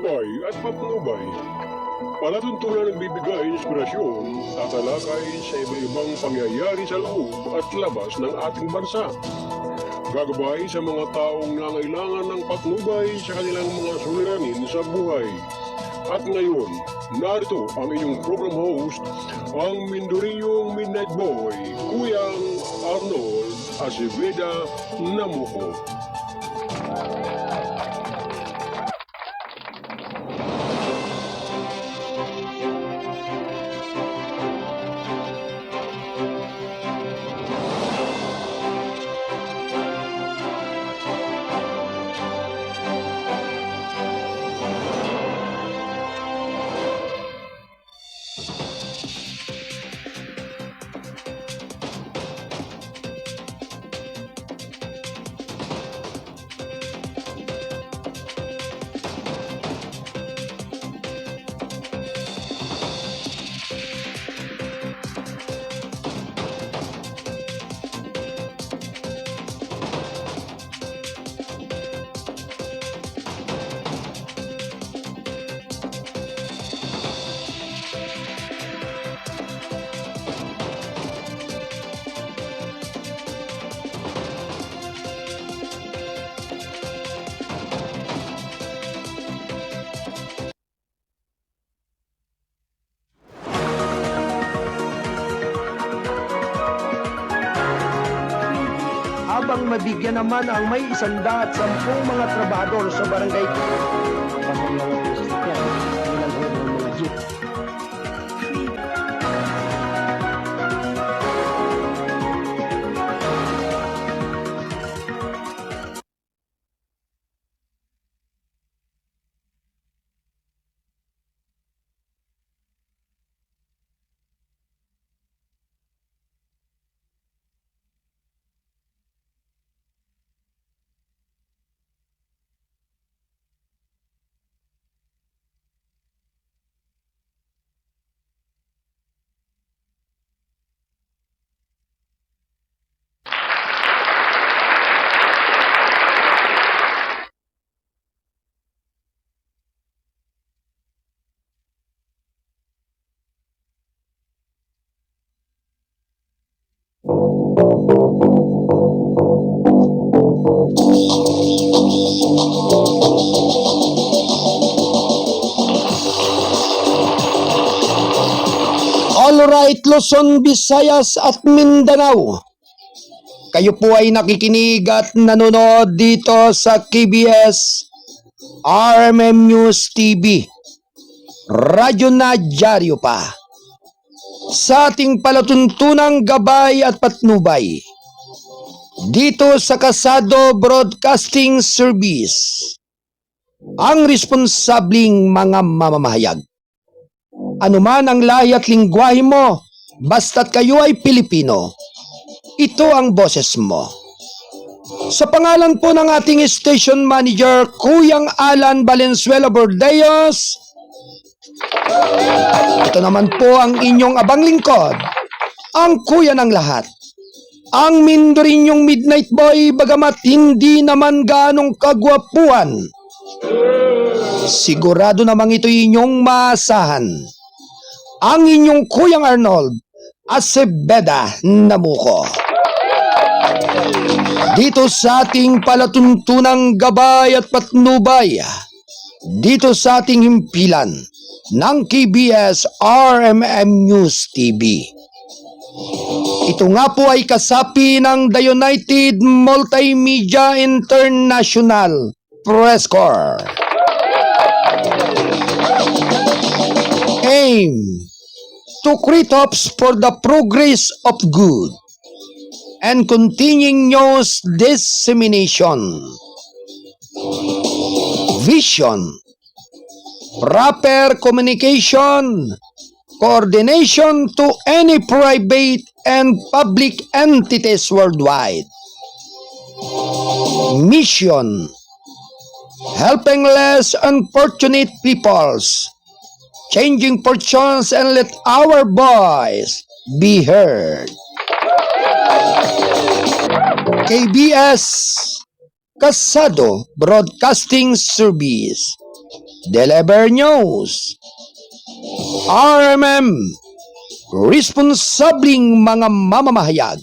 gabay at patnubay. Palatuntunan ng bibigay inspirasyon at talakay sa iba-ibang pangyayari sa loob at labas ng ating bansa. Gagabay sa mga taong nangailangan ng patnubay sa kanilang mga suliranin sa buhay. At ngayon, narito ang inyong program host, ang Mindoriyong Midnight Boy, Kuyang Arnold Aceveda Namuco. Habang mabigyan naman ang may 110 mga trabahador sa barangay. Alright, Luzon, Visayas at Mindanao. Kayo po ay nakikinig at nanonood dito sa KBS RMM News TV. Radyo na dyaryo pa. Sa ating palatuntunang gabay at patnubay. Dito sa Kasado Broadcasting Service. Ang responsabling mga mamamahayag. Anuman ang lahi at lingwahe mo, basta't kayo ay Pilipino, ito ang boses mo. Sa pangalan po ng ating station manager, Kuyang Alan Valenzuela Bordeos, ito naman po ang inyong abang lingkod, ang kuya ng lahat, ang Mindorinyong Midnight Boy, bagamat hindi naman ganong kagwapuan. Sigurado namang ito inyong maasahan. Ang inyong Kuyang Arnold Aceveda Namuco. Dito sa ating palatuntunang gabay at patnubay, dito sa ating himpilan ng KBS RMM News TV. Ito nga po ay kasapi ng The United Multimedia International Press Corps. Aim to create hopes for the progress of good and continuing news dissemination. Vision, proper communication, coordination to any private and public entities worldwide. Mission, helping less unfortunate peoples, changing fortunes, and let our voice be heard. KBS Kasado Broadcasting Service. Deliver News, RMM, responsabling mga mamamahayag,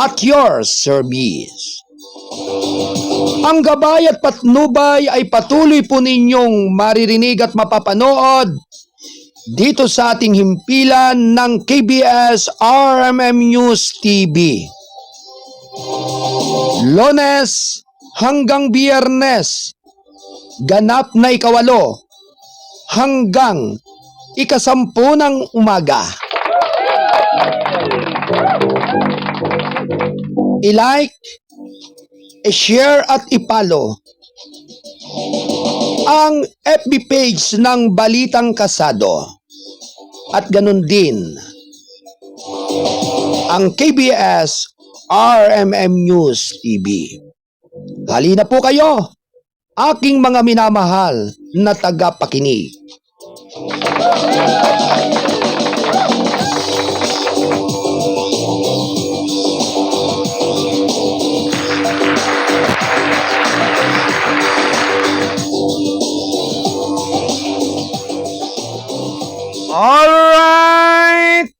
at your service. Ang gabay at patnubay ay patuloy po ninyong maririnig at mapapanood dito sa ating himpilan ng KBS RMM News TV. Lunes hanggang Biyernes, ganap na 8 hanggang 10 ng umaga. I-like, i-share at i-follow ang FB page ng Balitang Kasado at ganun din ang KBS RMM News TV. Halina po kayo, aking mga minamahal na tagapakinig. Alright!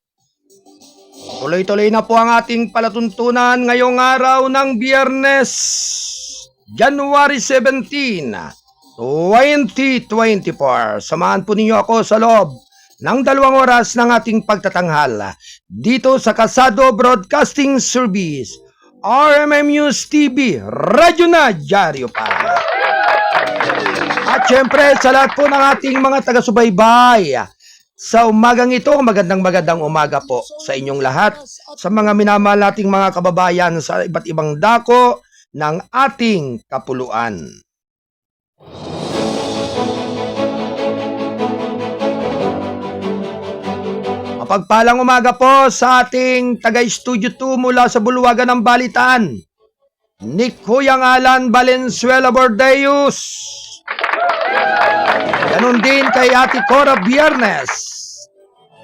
Tuloy-tuloy na po ang ating palatuntunan ngayong araw ng Biyernes, January 17, 2024. Samahan po ninyo ako sa loob ng 2 oras ng ating pagtatanghal dito sa Kasado Broadcasting Service, RMM News TV, radyo na, dyaryo pa. At syempre sa lahat po ng ating mga taga-subaybay, sa umagang ito, magandang umaga po sa inyong lahat, sa mga minamahal nating mga kababayan sa iba't ibang dako ng ating kapuluan. Mapagpalang umaga po sa ating taga-Studio 2 mula sa Bulwagan ng Balitaan, ni Kuyang Alan Valenzuela Bordeus. Ganon din kay Ate Cora Biernes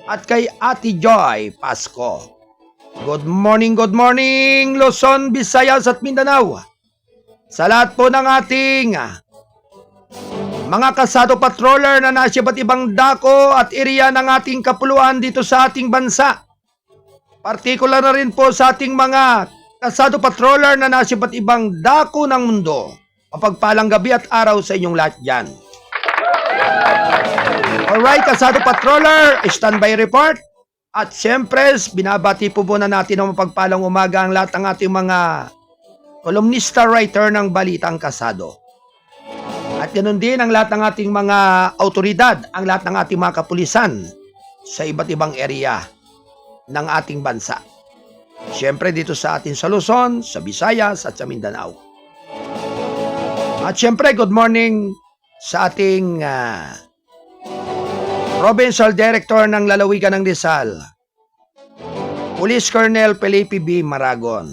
at kay Ate Joy Pasko. Good morning, Luzon, Visayas at Mindanao. Sa lahat po ng ating mga kasado patroller na nasa iba't ibang dako at area ng ating kapuluan dito sa ating bansa. Partikular na rin po sa ating mga kasado patroller na nasa iba't ibang dako ng mundo. Mapagpalang gabi at araw sa inyong lahat dyan. Alright, kasado patroller, standby report. At siyempre, binabati po muna natin ng mapagpalang umaga ang lahat ng ating mga kolumnista writer ng Balitang Kasado. At ganoon din ang lahat ng ating mga autoridad, ang lahat ng ating mga kapulisan sa iba't ibang area ng ating bansa. Siyempre dito sa atin sa Luzon, sa Visayas at sa Mindanao. At siyempre, good morning sa ating Provincial Director ng Lalawigan ng Rizal, Police Colonel Felipe B. Maragon.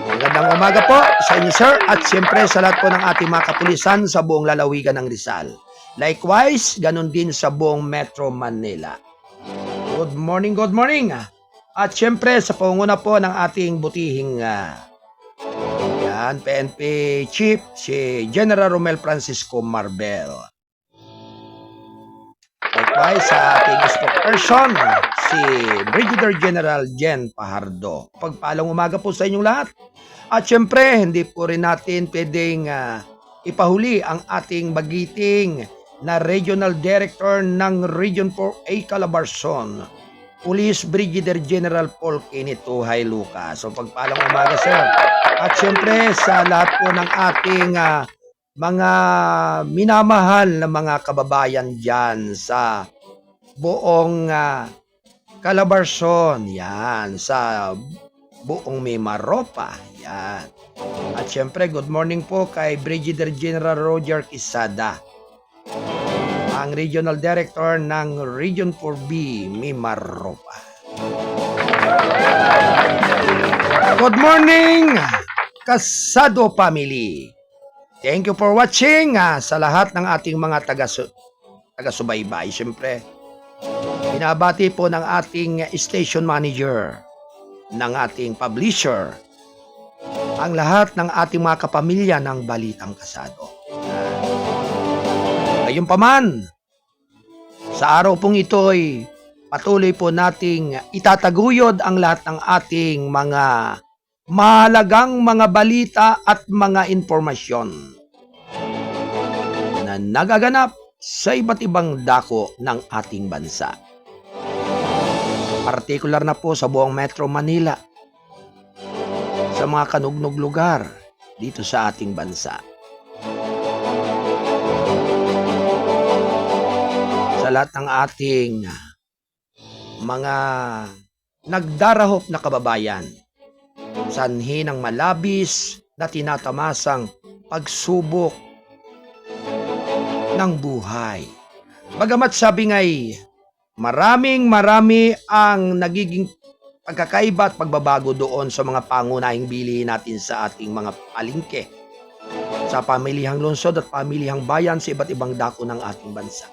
Magandang umaga po sa inyo, sir, at siyempre sa lahat po ng ating mga kapulisan sa buong Lalawigan ng Rizal. Likewise, ganun din sa buong Metro Manila. Good morning. At siyempre sa pangunguna po ng ating butihing PNP Chief, si General Romel Francisco Marbel. Likewise sa ating spokesperson, si Brigadier General Jen Pajardo. Pagpalang umaga po sa inyong lahat. At syempre, hindi po rin natin pwedeng ipahuli ang ating magiting na Regional Director ng Region 4A Calabarzon, Police Brigadier General Paul Kenneth Tuhay Lucas. So pagpalang umaga, sir. At syempre, sa lahat po ng ating mga minamahal na mga kababayan dyan sa buong Calabarzon, yan, sa buong Mimaropa, yan. At syempre, good morning po kay Brigadier General Roger Quisada, ang Regional Director ng Region 4B Mimaropa. Good morning, Kasado Family. Thank you for watching sa lahat ng ating mga taga-subaybay. Siyempre, binabati po ng ating station manager, ng ating publisher, ang lahat ng ating mga kapamilya ng Balitang Kasado. Gayunpaman, sa araw pong ito'y patuloy po nating itataguyod ang lahat ng ating mga mahalagang mga balita at mga impormasyon na nagaganap sa iba't ibang dako ng ating bansa. Partikular na po sa buong Metro Manila, sa mga kanugnog lugar dito sa ating bansa. Sa lahat ng ating mga nagdarahop na kababayan, sanhi ng malabis na tinatamasang pagsubok ng buhay. Bagamat sabi nga'y marami ang nagiging pagkakaiba at pagbabago doon sa mga pangunahing bilihin natin sa ating mga palengke, sa pamilihang lungsod at pamilihang bayan sa iba't ibang dako ng ating bansa.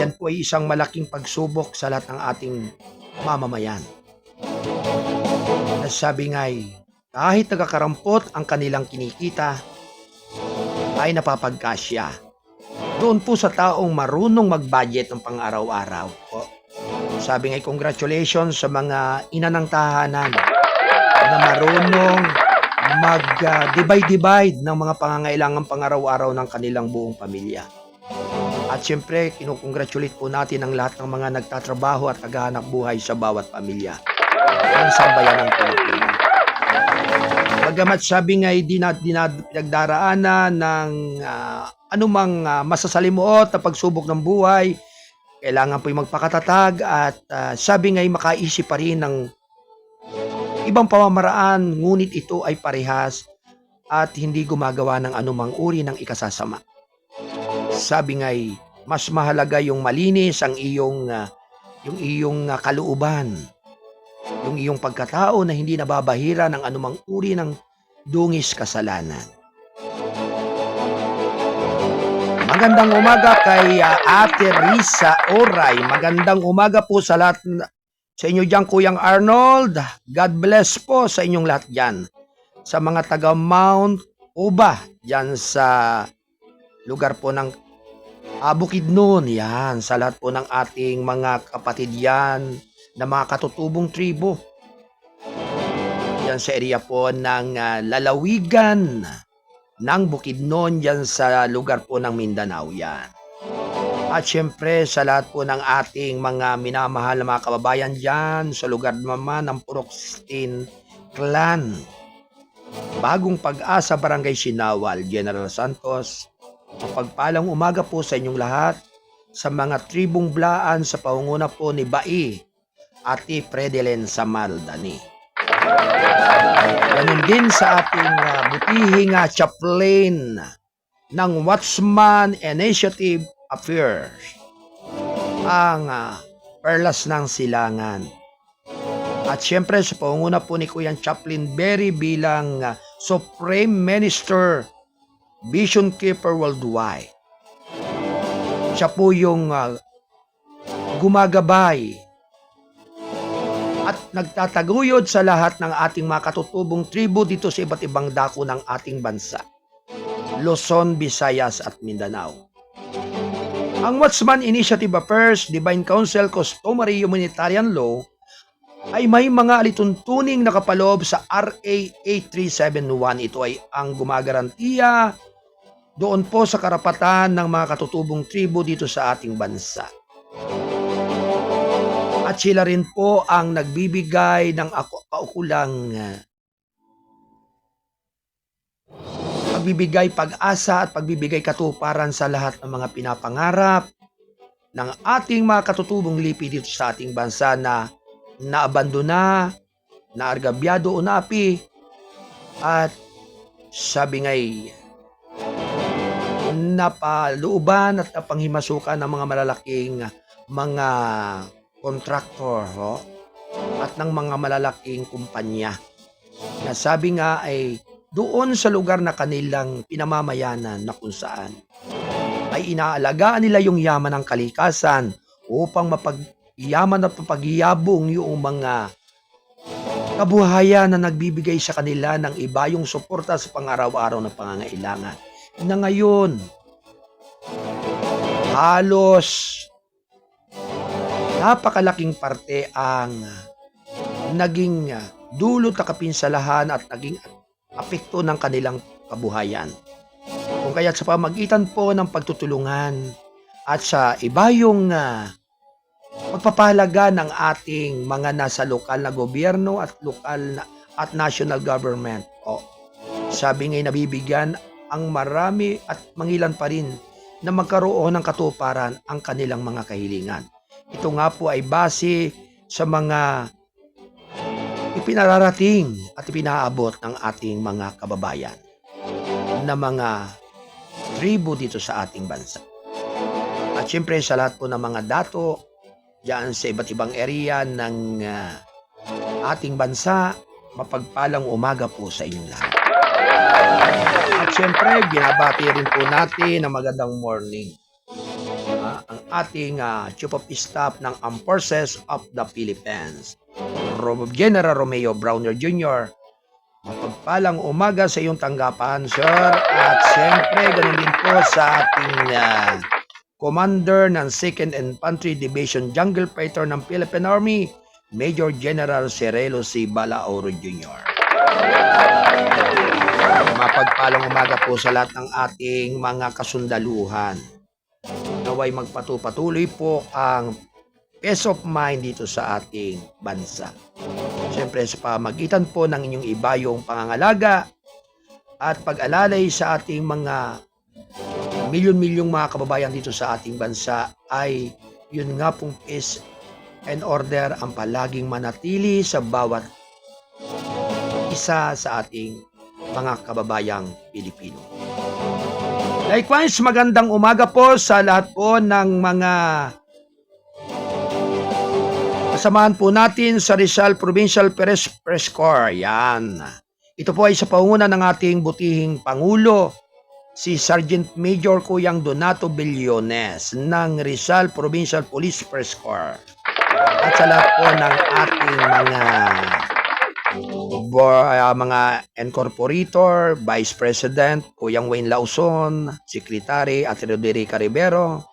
Yan po ay isang malaking pagsubok sa lahat ng ating mamamayan. Nasabi nga'y kahit nagkakarampot ang kanilang kinikita, ay napapagkasya doon po sa taong marunong mag-budget ng pang-araw-araw po. Sabi nga'y congratulations sa mga ina ng tahanan na marunong mag-divide ng mga pangangailangan pang-araw-araw ng kanilang buong pamilya. At siyempre, kinukongratulate po natin ang lahat ng mga nagtatrabaho at naghahanap buhay sa bawat pamilya ng sambayan ng Pilipinas. Bagamat sabi nga'y pinagdaraanan ng anumang masasalimuot na pagsubok ng buhay, kailangan po'y magpakatatag at sabi nga'y makaisip pa rin ng ibang pamamaraan, ngunit ito ay parehas at hindi gumagawa ng anumang uri ng ikasasama. Sabi nga'y mas mahalaga yung malinis ang iyong kalooban, yung iyong pagkatao na hindi nababahira ng anumang uri ng dungis kasalanan. Magandang umaga kay Ate Risa Oray. Magandang umaga po sa lahat sa inyo dyan, Kuyang Arnold. God bless po sa inyong lahat dyan. Sa mga taga Mount Uba, dyan sa lugar po ng Bukidnon, yan. Sa lahat po ng ating mga kapatid yan na mga katutubong tribo. Yan sa area po ng lalawigan ng Bukidnon, yan sa lugar po ng Mindanao yan. At syempre sa lahat po ng ating mga minamahal na mga kababayan dyan sa lugar naman ng Purok 16 Clan, Bagong Pag-asa, Barangay Sinawal, General Santos. Mapagpalang umaga po sa inyong lahat, sa mga tribong Blaan sa pangunguna po ni Bai, Ate Fredelen Samaldani. Ganun din sa ating butihing chaplain ng Watchman Initiative Affairs, ang Perlas ng Silangan. At syempre sa pangunguna po ni Kuya Chaplain Berry bilang Supreme Minister, Vision Keeper Worldwide. Siya po yung gumagabay at nagtataguyod sa lahat ng ating mga katutubong tribo dito sa iba't ibang dako ng ating bansa, Luzon, Visayas at Mindanao. Ang Watchman Initiative Affairs, Divine Council, Customary Humanitarian Law ay may mga alituntuning nakapaloob sa RA 8371. Ito ay ang gumagarantiya doon po sa karapatan ng mga katutubong tribo dito sa ating bansa. At sila rin po ang nagbibigay ng kaukulang pagbibigay pag-asa at pagbibigay katuparan sa lahat ng mga pinapangarap ng ating mga katutubong lipi dito sa ating bansa na naabandona, naargabyado o naapi, at sabi nga'y napalooban at napanghimasukan ng mga malalaking mga kontraktor at ng mga malalaking kumpanya na sabi nga ay doon sa lugar na kanilang pinamamayanan na kung saan ay inaalagaan nila yung yaman ng kalikasan upang mapagyaman at mapagyabong yung mga kabuhayan na nagbibigay sa kanila ng ibayong suporta sa pang-araw-araw na pangangailangan. Na ngayon, halos napakalaking parte ang naging dulot na kapinsalahan at naging apekto ng kanilang kabuhayan. Kung kaya't sa pamagitan po ng pagtutulungan at sa ibayong pagpapahalaga ng ating mga nasa lokal na gobyerno at national government. Sabi nga'y nabibigyan ang marami at mangilan pa rin na magkaroon ng katuparan ang kanilang mga kahilingan. Ito nga po ay base sa mga ipinararating at ipinaabot ng ating mga kababayan na mga tribo dito sa ating bansa. At syempre sa lahat po ng mga dato diyan sa iba't ibang area ng ating bansa, mapagpalang umaga po sa inyong lahat. At syempre, binabati rin po natin na magandang morning ang ating Chief of Staff ng Armed Forces of the Philippines, General Romeo Browner Jr. Mapagpalang umaga sa iyong tanggapan, sir. At syempre, ganun din po sa ating Commander ng 2nd Infantry Division Jungle Fighter ng Philippine Army, Major General Cirelo C. Balaoro Jr. Mapagpalang umaga po sa lahat ng ating mga kasundaluhan. Naway magpatuloy po ang peace of mind dito sa ating bansa. Siyempre sa pamagitan po ng inyong ibayong pangangalaga at pag-alalay sa ating mga milyon-milyong mga kababayan dito sa ating bansa ay yun nga pong peace and order ang palaging manatili sa bawat isa sa ating mga kababayang Pilipino. Likewise, magandang umaga po sa lahat po ng mga kasamahan po natin sa Rizal Provincial Press Corps. Yan. Ito po ay sa pangunguna ng ating butihing Pangulo, si Sergeant Major Kuyang Donato Billones ng Rizal Provincial Police Press Corps. At sa lahat po ng ating mga incorporator, Vice President Kuyang Wayne Lauson, Secretary at Roderica Rivero,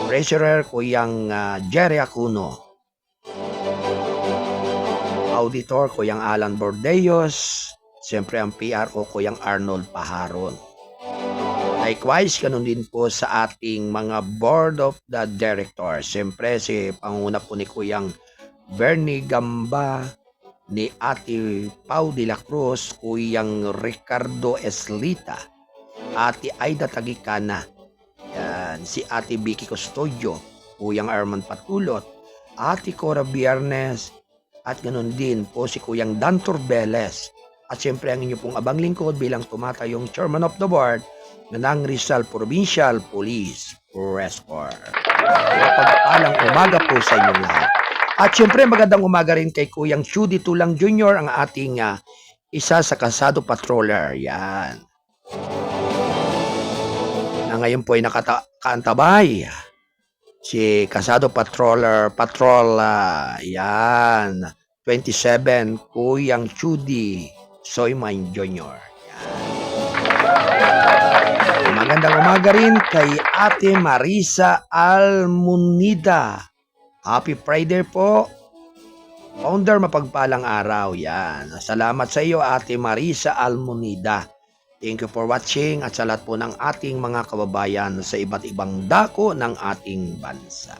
Treasurer Kuyang Jerry Acuno, Auditor Kuyang Alan Bordeos, siyempre ang PRO Kuyang Arnold Paharon. Likewise, ganun din po sa ating mga Board of the Directors. Siyempre, si panguna po ni Kuyang Bernie Gamba, ni Ate Pau de la Cruz, Kuyang Ricardo Eslita, Ate Aida Tagicana, yan, si Ate Vicky Custodio, Kuyang Armand Patulot, Ate Cora Biernes, at ganun din po si Kuyang Dan Turbeles. At siyempre ang inyo pong abang lingkod bilang tumatayong Chairman of the Board ng Rizal Provincial Police Press Corps. Mapagpalang umaga po sa inyong lahat. At siyempre magandang umaga rin kay Kuyang Judy Tulang Jr., ang ating isa sa Kasado Patroller. Yan. Na ngayon po ay nakaantabay si Kasado Patroller yan, 27, Kuyang Judy Soyman Jr. Yan. Magandang umaga rin kay Ate Marisa Almunida. Happy Friday po. Founder, mapagpalang araw. Yan. Salamat sa iyo, Ate Marisa Almunida. Thank you for watching at sa lahat po ng ating mga kababayan sa iba't ibang dako ng ating bansa.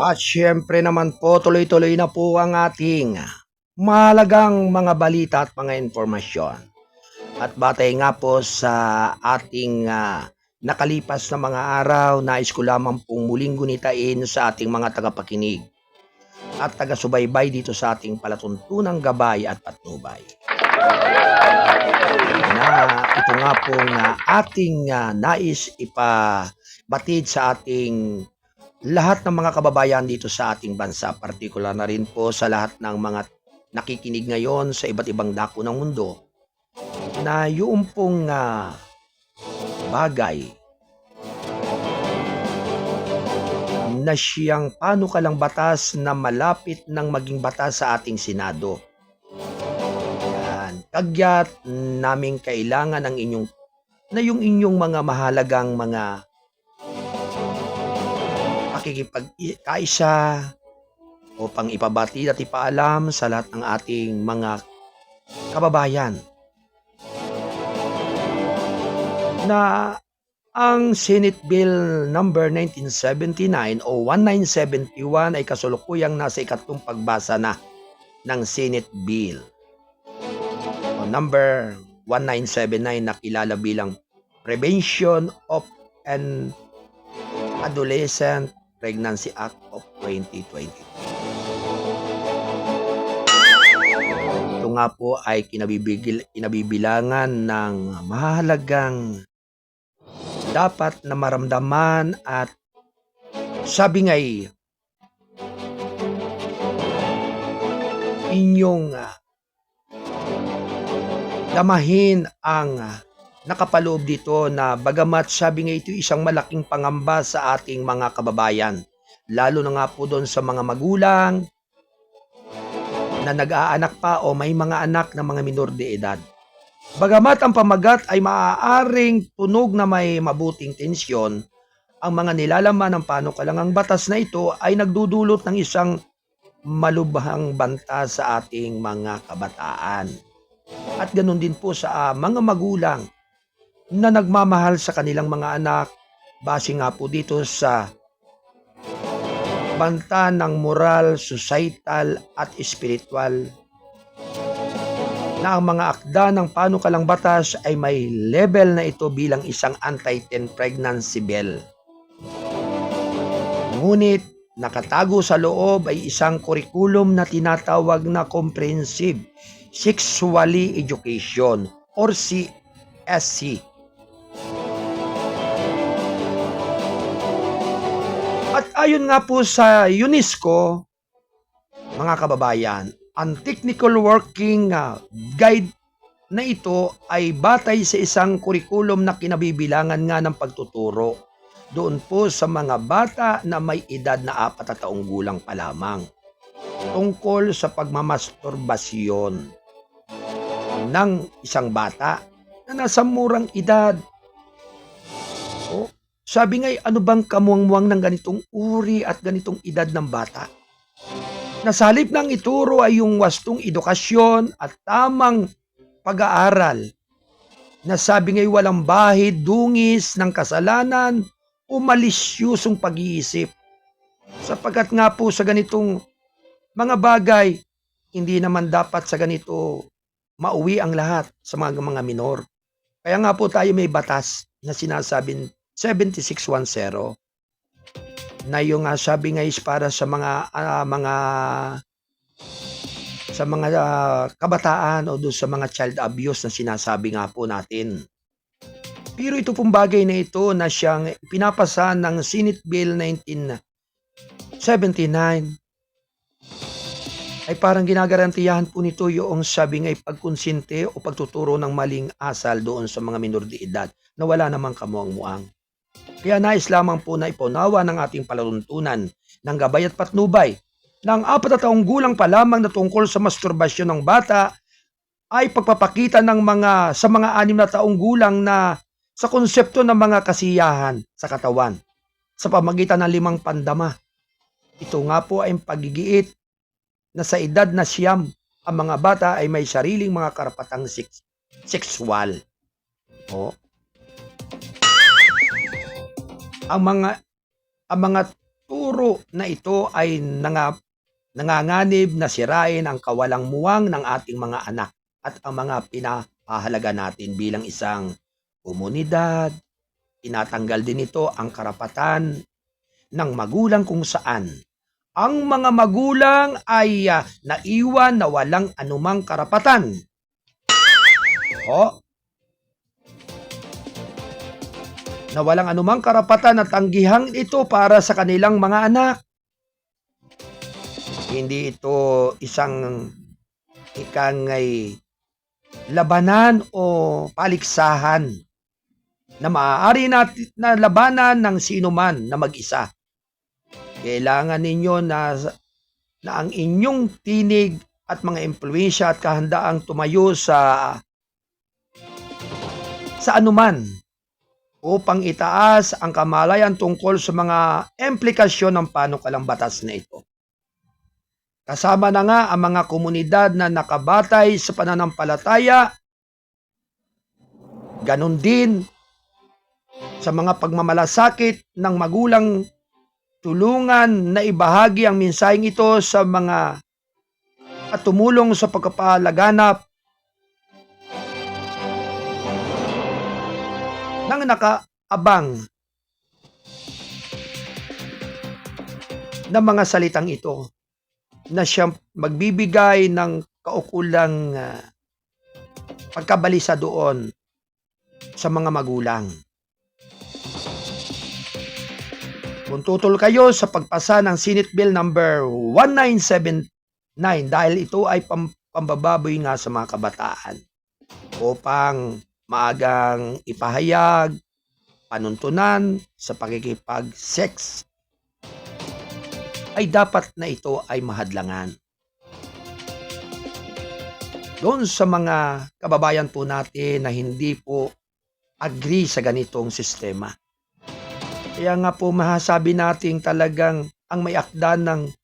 At syempre naman po, tuloy-tuloy na po ang ating mahalagang mga balita at mga informasyon. At batay nga po sa ating nakalipas na mga araw, nais ko lamang pong muling gunitain sa ating mga tagapakinig at taga-subaybay dito sa ating palatuntunang gabay at patnubay. na ito nga pong ating nais ipabatid sa ating lahat ng mga kababayan dito sa ating bansa, partikular na rin po sa lahat ng mga nakikinig ngayon sa iba't ibang dako ng mundo, na yung pong bagay na siyang panukalang batas na malapit ng maging batas sa ating Senado. Yan. Kagyat naming kailangan ng yung inyong mga mahalagang mga pakikipagkaisa upang ipabati at ipaalam sa lahat ng ating mga kababayan na ang Senate Bill number 1979 o 1971 ay kasulukuyang nasa ikatlong pagbasa na ng Senate Bill o number 1979 na kilala bilang Prevention of an Adolescent Pregnancy Act of 2020. Ito nga po ay kinabibilangan ng mahalagang dapat na maramdaman at sabi nga'y inyong damahin ang nakapaloob dito na bagamat sabi nga ito isang malaking pangamba sa ating mga kababayan, lalo na nga po doon sa mga magulang na nag-aanak pa o may mga anak na mga minor de edad. Bagamat ang pamagat ay maaaring tunog na may mabuting tensyon, ang mga nilalaman ng panukalangang batas na ito ay nagdudulot ng isang malubhang banta sa ating mga kabataan. At ganun din po sa mga magulang na nagmamahal sa kanilang mga anak base nga po dito sa banta ng moral, societal at spiritual na ang mga akda ng panukalang batas ay may level na ito bilang isang anti-teen pregnancy bill. Ngunit nakatago sa loob ay isang kurikulum na tinatawag na Comprehensive Sexually Education or CSC. At ayon nga po sa UNESCO, mga kababayan, ang technical working guide na ito ay batay sa isang kurikulum na kinabibilangan nga ng pagtuturo doon po sa mga bata na may edad na 4 na taong gulang pa lamang tungkol sa pagmamasturbasyon ng isang bata na nasa murang edad. O, sabi nga, ano bang kamuang-muang ng ganitong uri at ganitong edad ng bata? Sa halip ng ituro ay yung wastong edukasyon at tamang pag-aaral na sabi nga'y walang bahid, dungis ng kasalanan o malisyusong pag-iisip. Sapagkat nga po sa ganitong mga bagay, hindi naman dapat sa ganito mauwi ang lahat sa mga minor. Kaya nga po tayo may batas na sinasabing 7610 na yung sabi nga is para sa mga kabataan o doon sa mga child abuse na sinasabi nga po natin. Pero ito pong bagay na ito na siyang pinapasa ng Senate Bill 1979 ay parang ginagarantiyahan po nito yung sabi nga pagkonsinte o pagtuturo ng maling asal doon sa mga minor de edad na wala namang kamuang-muang. Kaya nais lamang po na ipunawa ng ating palaluntunan ng gabay at patnubay ng 4 na taong gulang pa lamang na tungkol sa masturbasyon ng bata ay pagpapakita ng sa mga 6 na taong gulang na sa konsepto ng mga kasiyahan sa katawan sa pamagitan ng 5 pandama. Ito nga po ay pagigiit na sa edad na 9 ang mga bata ay may sariling mga karapatang sexual. O, ang mga turo na ito ay nanganganib na sirain ang kawalang muwang ng ating mga anak at ang mga pinapahalaga natin bilang isang komunidad. Tinatanggal din ito ang karapatan ng magulang kung saan ang mga magulang ay naiwan na walang anumang karapatan O, na walang anumang karapatan at tanggihang ito para sa kanilang mga anak. Hindi ito isang ikangay labanan o paliksahan na maaari natin na labanan ng sino man na mag-isa. Kailangan ninyo na ang inyong tinig at mga impluwensya at kahandaang tumayo sa anuman upang itaas ang kamalayan tungkol sa mga implikasyon ng panukalang batas na ito. Kasama na nga ang mga komunidad na nakabatay sa pananampalataya, ganon din sa mga pagmamalasakit ng magulang, tulungan na ibahagi ang mensaheng ito sa mga at tumulong sa pagpapalaganap ng nakaabang ng mga salitang ito na siyang magbibigay ng kaukulang pagkabalisa doon sa mga magulang. Kung tutol kayo sa pagpasa ng Senate Bill number 1979 dahil ito ay pambababoy nga sa mga kabataan upang maagang ipahayag panuntunan sa pakikipag-sex, ay dapat na ito ay mahadlangan. Doon sa mga kababayan po natin na hindi po agree sa ganitong sistema. Kaya nga po masasabi natin talagang ang may akda ng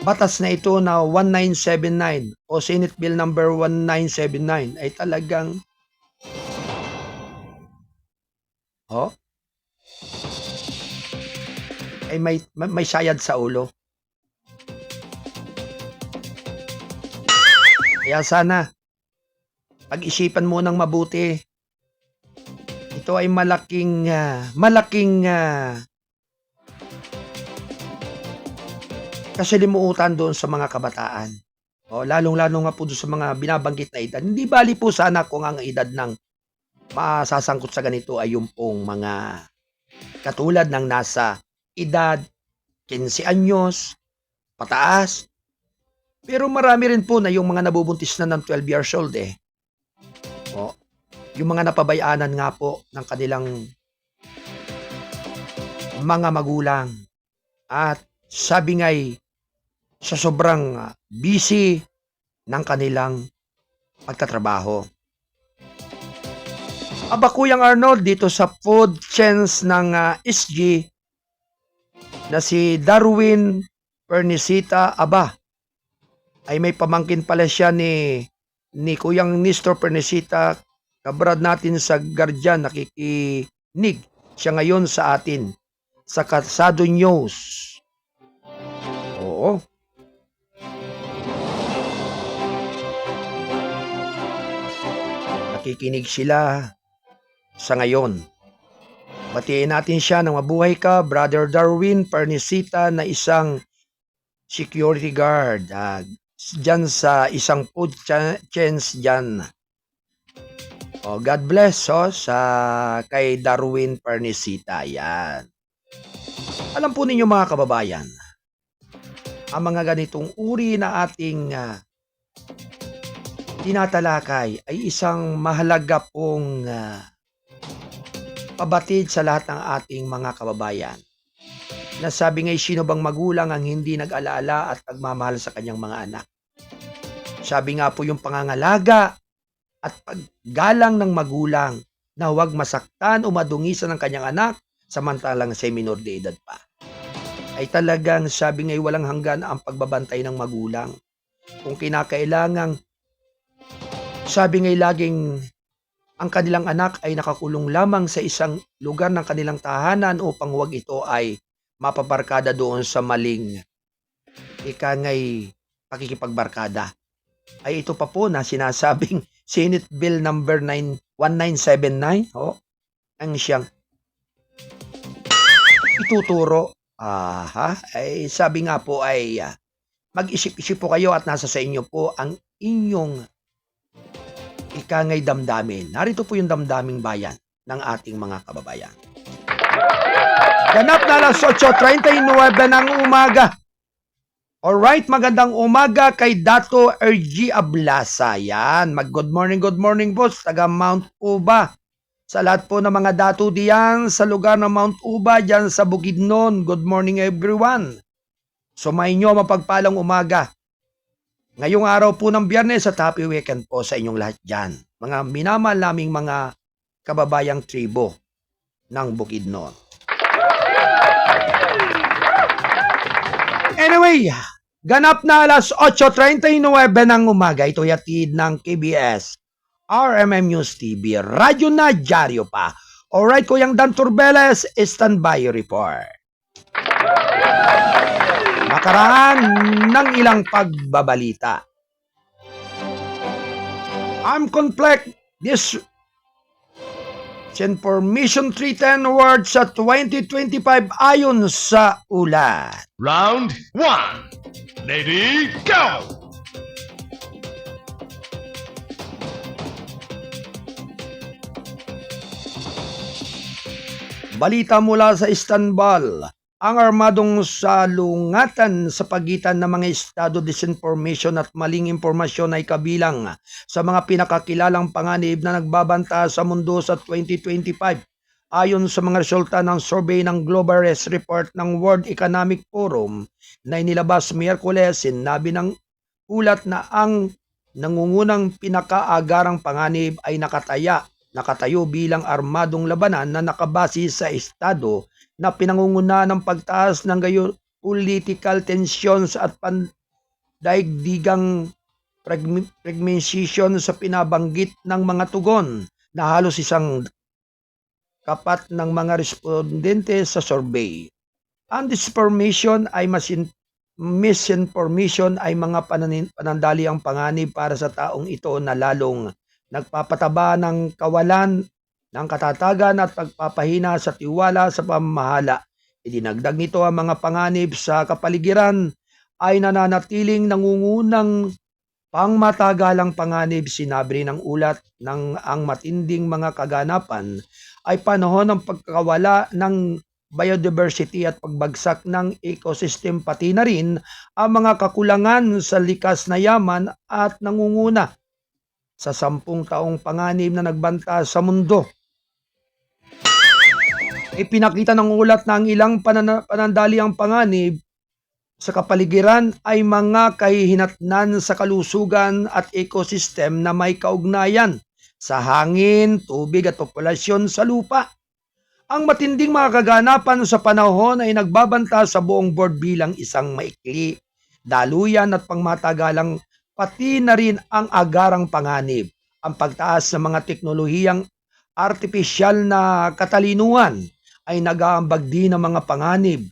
batas na ito na 1979 o Senate Bill number 1979 ay talagang ay may sayad sa ulo. Kaya sana pag-isipan mo ng mabuti. Ito ay malaking kasilimutan doon sa mga kabataan. Lalong-lalo nga po doon sa mga binabanggit na edad. Hindi bali po sana kung ang edad ng masasangkot sa ganito ay yung pong mga katulad ng nasa edad 15 anyos, pataas. Pero marami rin po na yung mga nabubuntis na ng 12 years old eh. Yung mga napabayanan nga po ng kanilang mga magulang. At sabi nga'y sa sobrang busy ng kanilang pagtatrabaho. Kuyang Arnold, dito sa food chains ng SG na si Darwin Pernicita, ay may pamangkin pala siya ni Kuyang Nestor Pernicita, kabrad natin sa Guardian, nakikinig siya ngayon sa atin sa Kalsado News. Oo. Nakikinig sila sa ngayon. Batiin natin siya ng mabuhay ka, Brother Darwin Pernicita, na isang security guard dyan sa isang food chains dyan. God bless sa kay Darwin Pernicita. Yan. Alam po ninyo mga kababayan, ang mga ganitong uri na ating tinatalakay ay isang mahalaga pong pabatid sa lahat ng ating mga kababayan. Nasabi nga'y sino bang magulang ang hindi nag-alaala at nagmamahal sa kanyang mga anak. Sabi nga po yung pangangalaga at paggalang ng magulang na huwag masaktan o madungisan ng kanyang anak samantalang sa minor de edad pa. Ay talagang sabi nga'y walang hanggan ang pagbabantay ng magulang. Kung kinakailangang sabi nga'y laging ang kanilang anak ay nakakulong lamang sa isang lugar ng kanilang tahanan upang huwag ito ay mapabarkada doon sa maling nga'y pakikipagbarkada. Ay ito pa po na sinasabing Senate Bill number 1979 ang siyang ituturo. Ay sabi nga po ay mag-isip-isip po kayo at nasa sa inyo po ang inyong ikangay damdamin. Narito po yung damdaming bayan ng ating mga kababayan. Ganap na alas 8:39 ng umaga. Alright, magandang umaga kay Dato RG Ablasa. Yan, good morning boss, taga Mount Uba. Sa lahat po ng mga dato diyan sa lugar ng Mount Uba, diyan sa Bukidnon. Good morning everyone. Sumainyo mapagpalang umaga. Ngayong araw po ng Biyernes at happy weekend po sa inyong lahat dyan. Mga minamahal naming mga kababayang tribo ng Bukidnon. Anyway, ganap na alas 8:39 ng umaga. Ito yatid ng KBS, RMM News TV, Radyo na Dyaryo pa. Alright, Kuyang Dan Turbeles, standby report. Nakaraan ng ilang pagbabalita. Armed conflict, this information 310 awards sa 2025 ayon sa ulat. Round 1. Lady, go! Balita mula sa Istanbul. Ang armadong salungatan sa pagitan ng mga estado disinformation at maling impormasyon ay kabilang sa mga pinakakilalang panganib na nagbabanta sa mundo sa 2025. Ayon sa mga resulta ng survey ng Global Risk Report ng World Economic Forum na inilabas Miyerkules, sinabi ng ulat na ang nangungunang pinakaagarang panganib ay nakatayo bilang armadong labanan na nakabase sa estado na pinangunguna ng pagtaas ng political tensions at pandaigdigang fragmentation sa pinabanggit ng mga tugon na halos isang kapat ng mga respondente sa survey. Ang disinformation ay misinformation ay mga panandaliang panganib para sa taong ito na lalong nagpapataba ng kawalan ng katatagan at pagpapahina sa tiwala sa pamamahala. Idinagdag nito ang mga panganib sa kapaligiran ay nananatiling nangungunang pangmatagalang panganib. Sinabi ng ulat ng ang matinding mga kaganapan ay panahon ng pagkawala ng biodiversity at pagbagsak ng ecosystem, pati na rin ang mga kakulangan sa likas na yaman at nangunguna sa 10 taong panganib na nagbanta sa mundo. Ipinakita ng ulat na ang ilang panandaliang panganib sa kapaligiran ay mga kahihinatnan sa kalusugan at ecosystem na may kaugnayan sa hangin, tubig at populasyon sa lupa. Ang matinding mga kaganapan sa panahon ay nagbabanta sa buong board bilang isang maikli, daluyan at pangmatagalang, pati na rin ang agarang panganib, ang pagtaas ng mga teknolohiyang artipisyal na katalinuhan ay nag-aambag din ng mga panganib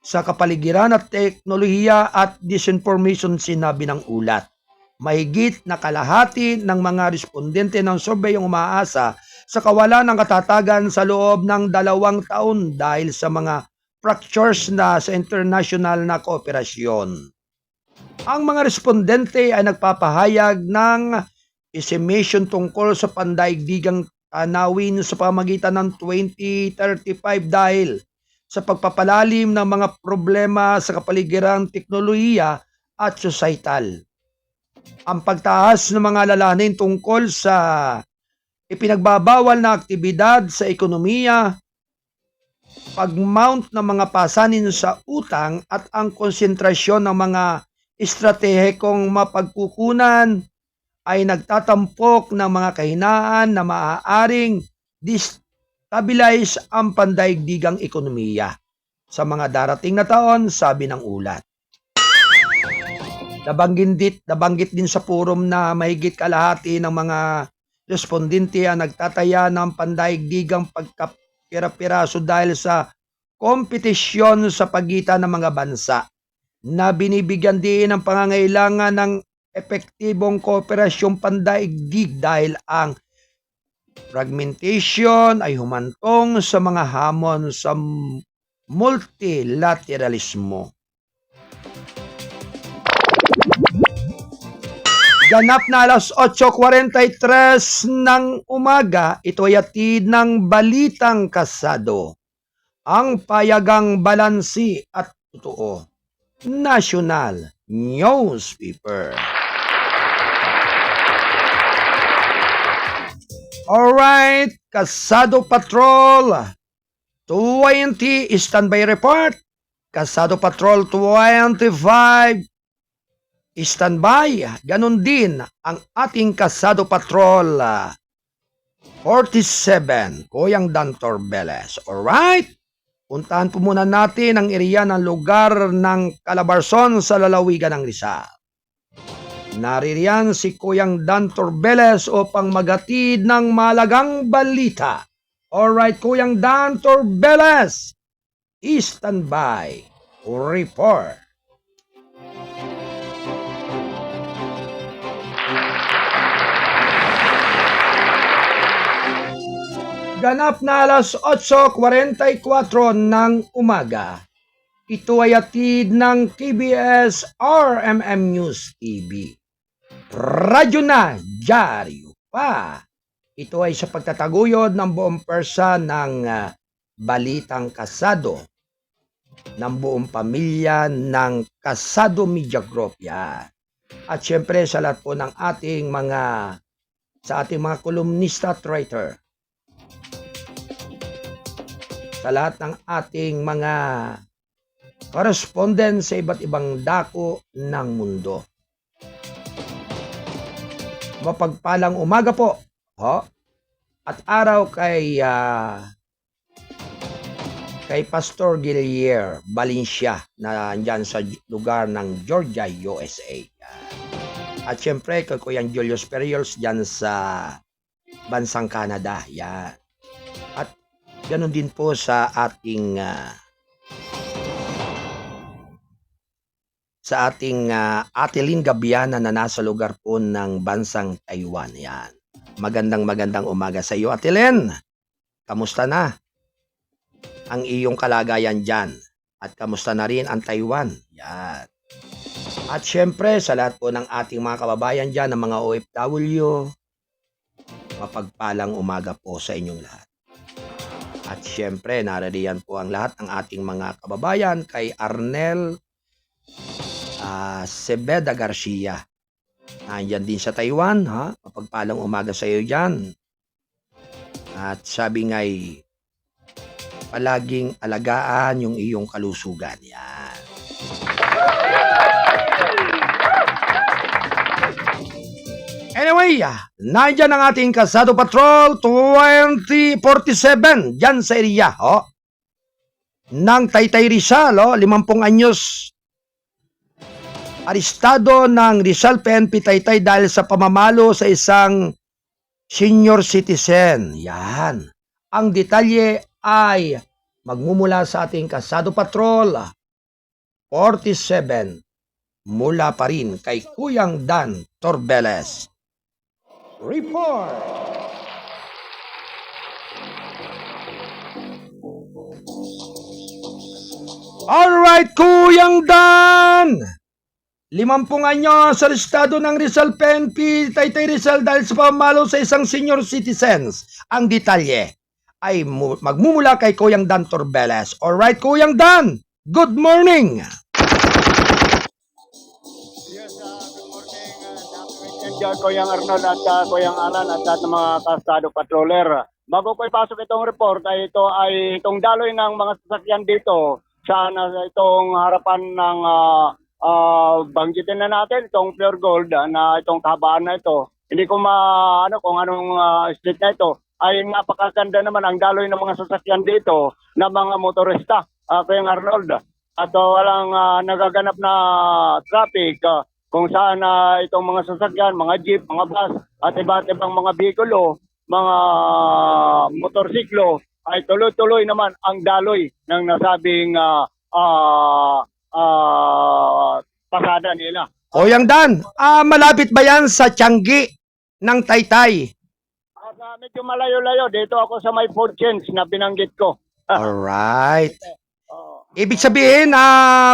sa kapaligiran at teknolohiya at disinformation, sinabi ng ulat. Mahigit na kalahati ng mga respondente ng survey ang umaasa sa kawalan ng katatagan sa loob ng 2 taon dahil sa mga fractures na sa international na kooperasyon. Ang mga respondente ay nagpapahayag ng estimation tungkol sa pandaigdigang tanawin sa pamagitan ng 2035 dahil sa pagpapalalim ng mga problema sa kapaligiran, teknolohiya at societal. Ang pagtaas ng mga alalahanin tungkol sa ipinagbabawal na aktibidad sa ekonomiya, pag-mount ng mga pasanin sa utang at ang konsentrasyon ng mga estratehikong mapagkukunan ay nagtatampok ng mga kahinaan na maaaring destabilize ang pandaigdigang ekonomiya sa mga darating na taon, sabi ng ulat. Nabanggit din sa forum na mahigit kalahati ng mga respondente ang nagtataya ng pandaigdigang pagkapira-piraso dahil sa kompetisyon sa pagitan ng mga bansa na binibigyan din ng pangangailangan ng epektibong kooperasyong pandaigdig dahil ang fragmentation ay humantong sa mga hamon sa multilateralismo. Ganap na alas 8:43 ng umaga, ito ay hatid ng Balitang Kasado. Ang payagang balansi at totoo. National Newspaper. Alright, Kasado Patrol 20 standby report. Kasado Patrol 25 standby. Ganon din ang ating Kasado Patrol 47, Kuyang Dan Torbeles. Alright? Puntahan po muna natin ang area ng lugar ng Calabarzon sa lalawigan ng Rizal. Naririyan si Kuyang Dan Torbeles upang maghatid ng malagang balita. Alright, Kuyang Dan Torbeles, standby report. Ganap na alas 8:44 ng umaga. Ito ay hatid ng KBS RMM News TV. Radyo na, dyaryo pa. Ito ay sa pagtataguyod ng buong persa ng Balitang Kasado, ng buong pamilya ng Kasado Media Group yan. At syempre sa lahat po ng ating sa ating mga kolumnista at writer. Sa lahat ng ating mga correspondent sa iba't ibang dako ng mundo. Mapagpalang umaga po, at araw kay Pastor Gillier Valencia na andyan sa lugar ng Georgia, USA. At syempre kay Kuyang Julius Periols dyan sa bansang Canada. Yan. At ganon din po sa ating Ate Lynn Gabiana na nasa lugar po ng bansang Taiwan. Yan. Magandang umaga sa iyo, Ate Lynn. Kamusta na ang iyong kalagayan dyan? At kamusta na rin ang Taiwan? Yan. At syempre, sa lahat po ng ating mga kababayan dyan, ng mga OFW, mapagpalang umaga po sa inyong lahat. At syempre, naririyan po ang lahat ng ating mga kababayan kay Arnel Sebeda Garcia. Nandiyan din sa Taiwan, mapagpalang umaga sa iyo dyan. At sabi nga'y palaging alagaan yung iyong kalusugan. Yan. Anyway, nandiyan ang ating Kasado Patrol 2047 dyan sa area ng Taytay Rizal, 50 anyos arestado ng Rizal PNP Taytay dahil sa pamamalo sa isang senior citizen. Yan. Ang detalye ay magmumula sa ating Kasado Patrol 47 mula pa rin kay Kuyang Dan Torbeles. Report! Alright, Kuyang Dan! 50 anyos sa estado ng Rizal PNP Taytay Rizal dahil sa pamalo sa isang senior citizens. Ang detalye ay magmumula kay Kuyang Dan Torbeles. Alright, Kuyang Dan, good morning! Yes, good morning, Dr. Kuyang Arnold at Kuyang Alan at lahat ng mga Kasado Patroller. Bago ko ipasok itong report ay itong daloy ng mga sasakyan dito sa itong harapan ng banggitin na natin itong Pure Gold na itong kahabaan na ito. Hindi ko kung anong street na ito. Ay napakaganda naman ang daloy ng mga sasakyan dito na mga motorista, Kuyang Arnold. At walang nagaganap na traffic kung saan itong mga sasakyan, mga jeep, mga bus at iba't ibang mga bikulo, mga motorsiklo ay tuloy-tuloy naman ang daloy ng nasabing pasada nila. Kuyang Dan, malapit ba yan sa Tianggi ng Taytay? Medyo malayo-layo. Dito ako sa may food chains na binanggit ko. Alright. Ibig sabihin,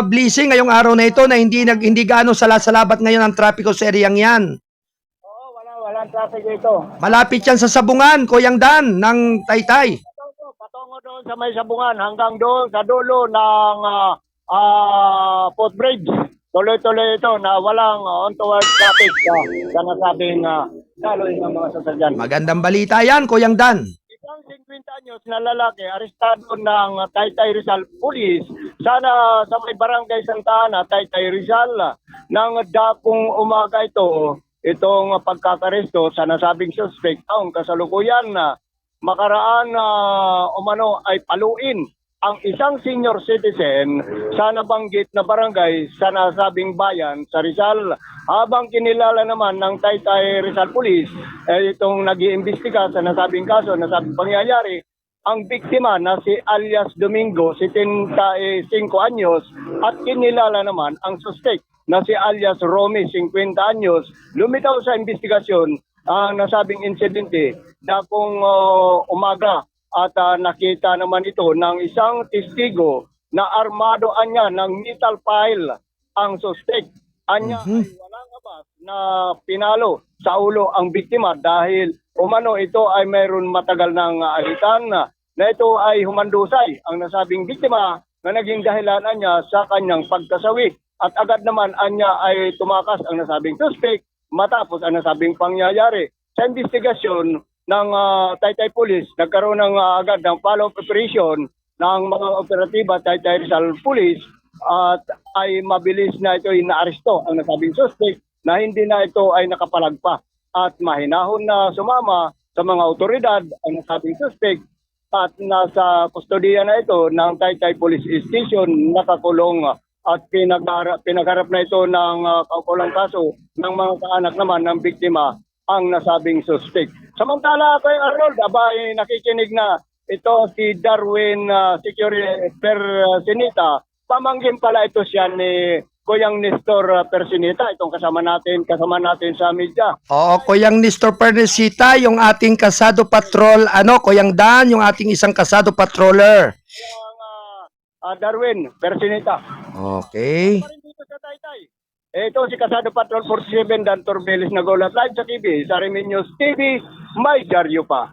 blessing ngayong araw na ito na hindi gaano salasalabat ngayon ang trapiko sa ereyang yan. walang traffic dito. Malapit yan sa Sabungan, Kuyang Dan, ng Taytay. Patungo doon sa may sabungan hanggang doon sa dulo ng footbridge. Tuloy-tuloy ito na walang on-toward traffic sa nasabing daloy ng mga sasakyan. Magandang balita yan, Kuyang Dan. Isang 50 anyos na lalaki arestado ng Taytay Rizal Police sana sa may barangay Santa Ana, Taytay Rizal ng dakong umaga itong pagkakaresto sa nasabing suspect ang kasalukuyan na makaraan umano ay paluin ang isang senior citizen sa nabanggit na barangay sa nasabing bayan sa Rizal. Habang kinilala naman ng Taytay Rizal Police, itong nag-iimbestiga sa nasabing kaso, nasabing pangyayari, ang biktima na si alias Domingo, 75 anyos, at kinilala naman ang suspect na si alias Romy, 50 anyos, lumitaw sa investigasyon ang nasabing insidente dakong umaga. At nakita naman ito ng isang testigo na armado anya ng metal file ang suspect. Anya ay walang abas na pinalo sa ulo ang biktima dahil umano ito ay mayroon matagal ng alitan na ito ay humandusay ang nasabing biktima na naging dahilan niya sa kanyang pagkasawi. At agad naman anya ay tumakas ang nasabing suspect matapos ang nasabing pangyayari. Sa investigasyon ng Taytay Police, nagkaroon ng agad ng follow-up operation ng mga operatiba Taytay Rizal Police at ay mabilis na ito inaaresto ang nasabing suspect na hindi na ito ay nakapalagpa at mahinahon na sumama sa mga otoridad ang nasabing suspect at nasa kustodiya na ito ng Taytay Police Station nakakulong at pinagharap na ito ng kaukulang kaso ng mga kaanak naman ng biktima ang nasabing suspect. Samantala, Kuya Arnold, abay nakikinig na ito si Darwin Security Persinita. Pamangkin pala ito siya ni Kuyang Nestor Persinita, itong kasama natin sa media. Oo, Kuyang Nestor Pernisita, yung ating kasado patrol, Kuyang Dan, yung ating isang kasado patroller. Darwin Persinita. Okay. Pa rin dito sa Taytay. Ito si Kasado Patrol 47 Dan Torbelis nagulat live sa TV, sa Remin News TV, may dyaryo pa.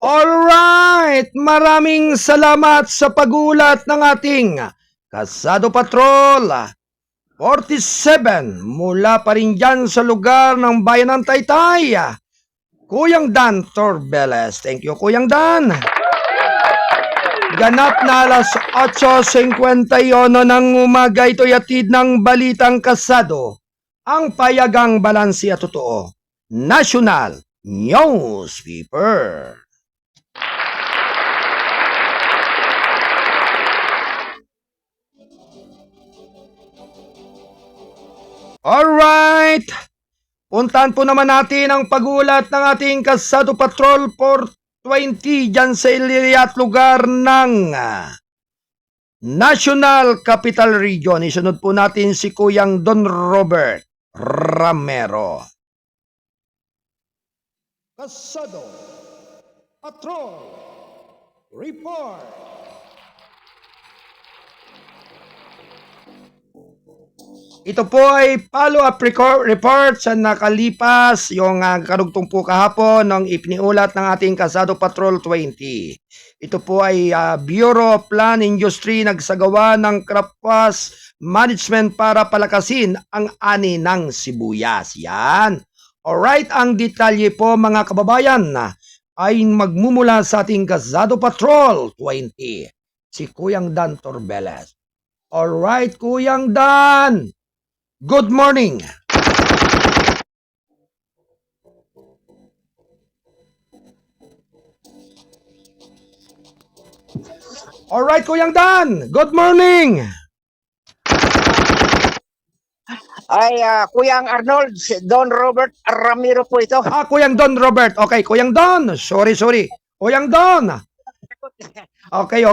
Alright, maraming salamat sa pagulat ng ating Kasado Patrol 47 mula pa rin dyan sa lugar ng bayan ng Taytay. Kuyang Dan Torbeles. Thank you, Kuyang Dan. Ganap na alas 8:51 ng umaga, ito'y atid ng Balitang Kasado, ang payagang balansi at totoo. National Newspaper. Alright, puntahan po naman natin ang pagulat ng ating Kasado Patrol 420 dyan sa area at lugar ng National Capital Region. Isunod po natin si Kuyang Don Robert Ramero. Kasado Patrol Report. Ito po ay follow-up report sa nakalipas yung karugtong po kahapon ng ipiniulat ng ating Kasado Patrol 20. Ito po ay Bureau of Plan Industry nagsagawa ng craft management para palakasin ang ani ng sibuyas. Yan. Alright, ang detalye po mga kababayan ay magmumula sa ating Kasado Patrol 20. Si Kuyang Dan Torbeles. Alright, Kuyang Dan. Good morning. Alright, Kuyang Dan. Good morning. Ay, Kuyang Arnold, si Don Robert Ramiro po ito. Kuyang Don Robert. Okay, Kuyang Don. Sorry. Kuyang Don. Okay.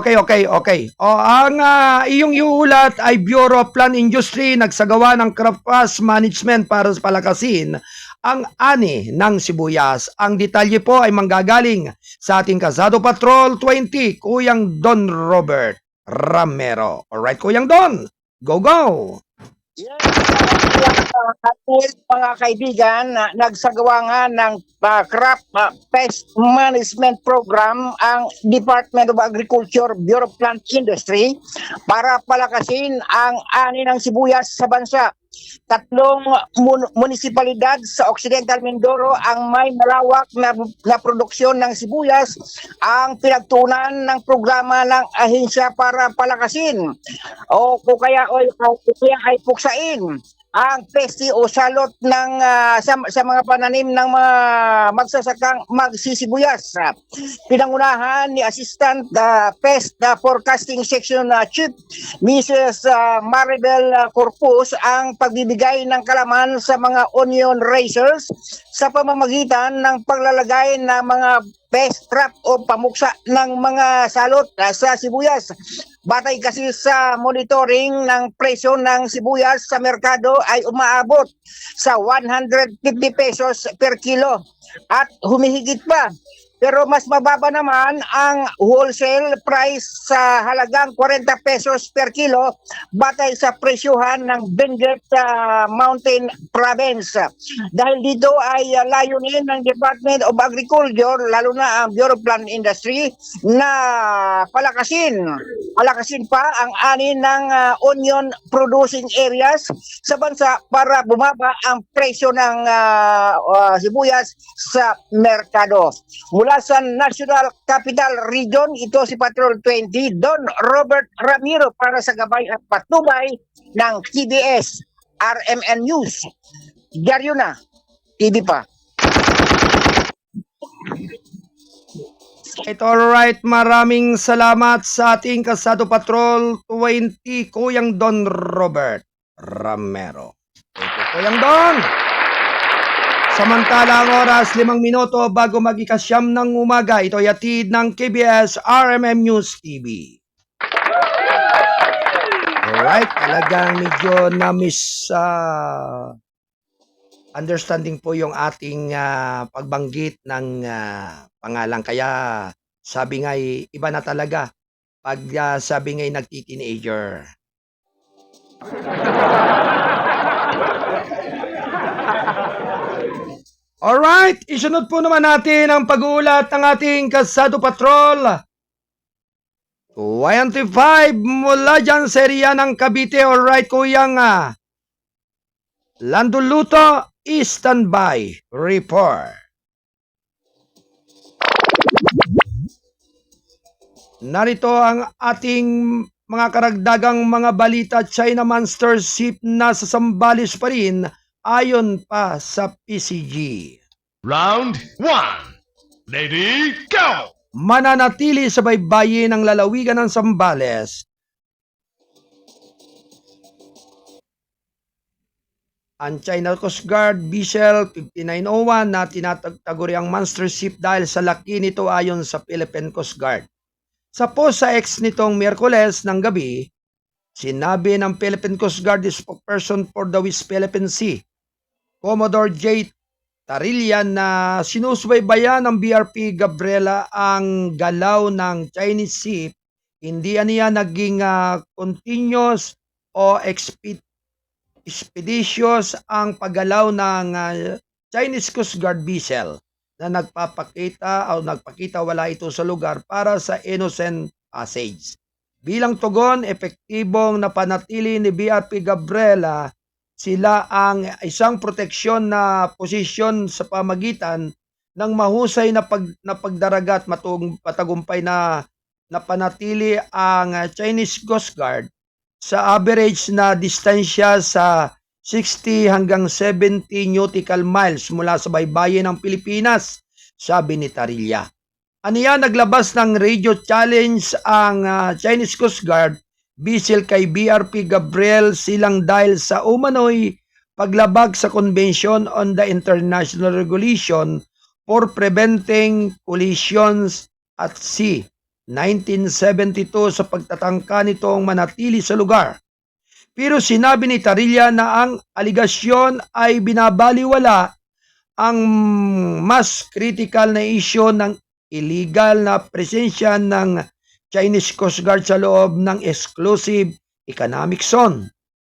Ang iyong iulat ay Bureau of Plan Industry nagsagawa ng craft management para palakasin ang ani ng sibuyas. Ang detalye po ay manggagaling sa ating Kasado Patrol 20, Kuyang Don Robert Ramero. Alright, Kuyang Don. Go. Yes, mga kaibigan, nagsagawa nga ng crop pest management program ang Department of Agriculture, Bureau of Plant Industry para palakasin ang ani ng sibuyas sa bansa. Tatlong munisipalidad sa Occidental Mindoro ang may malawak na produksyon ng sibuyas ang pinagtunan ng programa ng ahensya para palakasin o kaya ay puksain ang peste o salot ng sa mga pananim ng mga magsasakang magsisibuyas. Pinangunahan ni Assistant Pest Forecasting Section Chief Mrs. Maribel Corpus ang pagbibigay ng kalaman sa mga onion racers sa pamamagitan ng paglalagay ng mga pest trap o pamuksa ng mga salot sa sibuyas. Batay kasi sa monitoring ng presyo ng sibuyas sa merkado ay umaabot sa 150 pesos per kilo at humihigit pa. Pero mas mababa naman ang wholesale price sa halagang 40 pesos per kilo batay sa presyuhan ng Benguet Mountain Province. Dahil dito ay layunin ng Department of Agriculture, lalo na ang Bureau of Plant Industry, na palakasin pa ang ani ng onion producing areas sa bansa para bumaba ang presyo ng sibuyas sa merkado. Mula sa National Capital Region, ito si Patrol 20, Don Robert Ramiro para sa gabay at patnubay ng TBS RMN News. Diaryo na, TV pa. Ito, alright, maraming salamat sa ating Kasado Patrol 20, Kuyang Don Robert Ramero. Ito, Kuyang Don! Samantala ang oras, 5 minuto bago mag-ikasyam ng umaga. Ito ay hatid ng KBS RMM News TV. Alright, talagang medyo na-miss understanding po yung ating pagbanggit ng pangalan. Kaya sabi nga iba na talaga pag sabi nga nagti-teenager. Alright, isunod po naman natin ang pag-uulat ng ating Kasado Patrol 25 mula dyan sa area ng Cavite. Alright, Kuyang Landuluto, standby report. Narito ang ating mga karagdagang mga balita. China Monster Ship na sa Zambales pa rin ayon pa sa PCG. Round 1. Lady, go! Mananatili sa baybayin ng lalawigan ng Zambales ang China Coast Guard Vessel 5901 na tinataguri ang monster ship dahil sa laki nito ayon sa Philippine Coast Guard. Sa post sa X nitong Miyerkules ng gabi, sinabi ng Philippine Coast Guard spokesperson for the West Philippine Sea, Commodore J. Tarilla, na sinusubaybayan ng BRP Gabriela ang galaw ng Chinese ship. Hindi niya naging continuous o expeditious ang paggalaw ng Chinese Coast Guard vessel na nagpakita wala ito sa lugar para sa innocent passage. Bilang tugon, epektibong napanatili ni BRP Gabriela sila ang isang proteksyon na posisyon sa pamagitan ng mahusay na pagdaragat patagumpay na napanatili ang Chinese Coast Guard sa average na distansya sa 60 hanggang 70 nautical miles mula sa baybayin ng Pilipinas, sabi ni Tarilla. Aniya, naglabas ng radio challenge ang Chinese Coast Guard vessel kay BRP Gabriel silang dahil sa umano'y paglabag sa Convention on the International Regulation for Preventing Collisions at Sea 1972 sa pagtatangka nitong manatili sa lugar. Pero sinabi ni Tarilla na ang aligasyon ay binabaliwala ang mas critical na issue ng illegal na presensya ng Chinese Coast Guard sa loob ng exclusive economic zone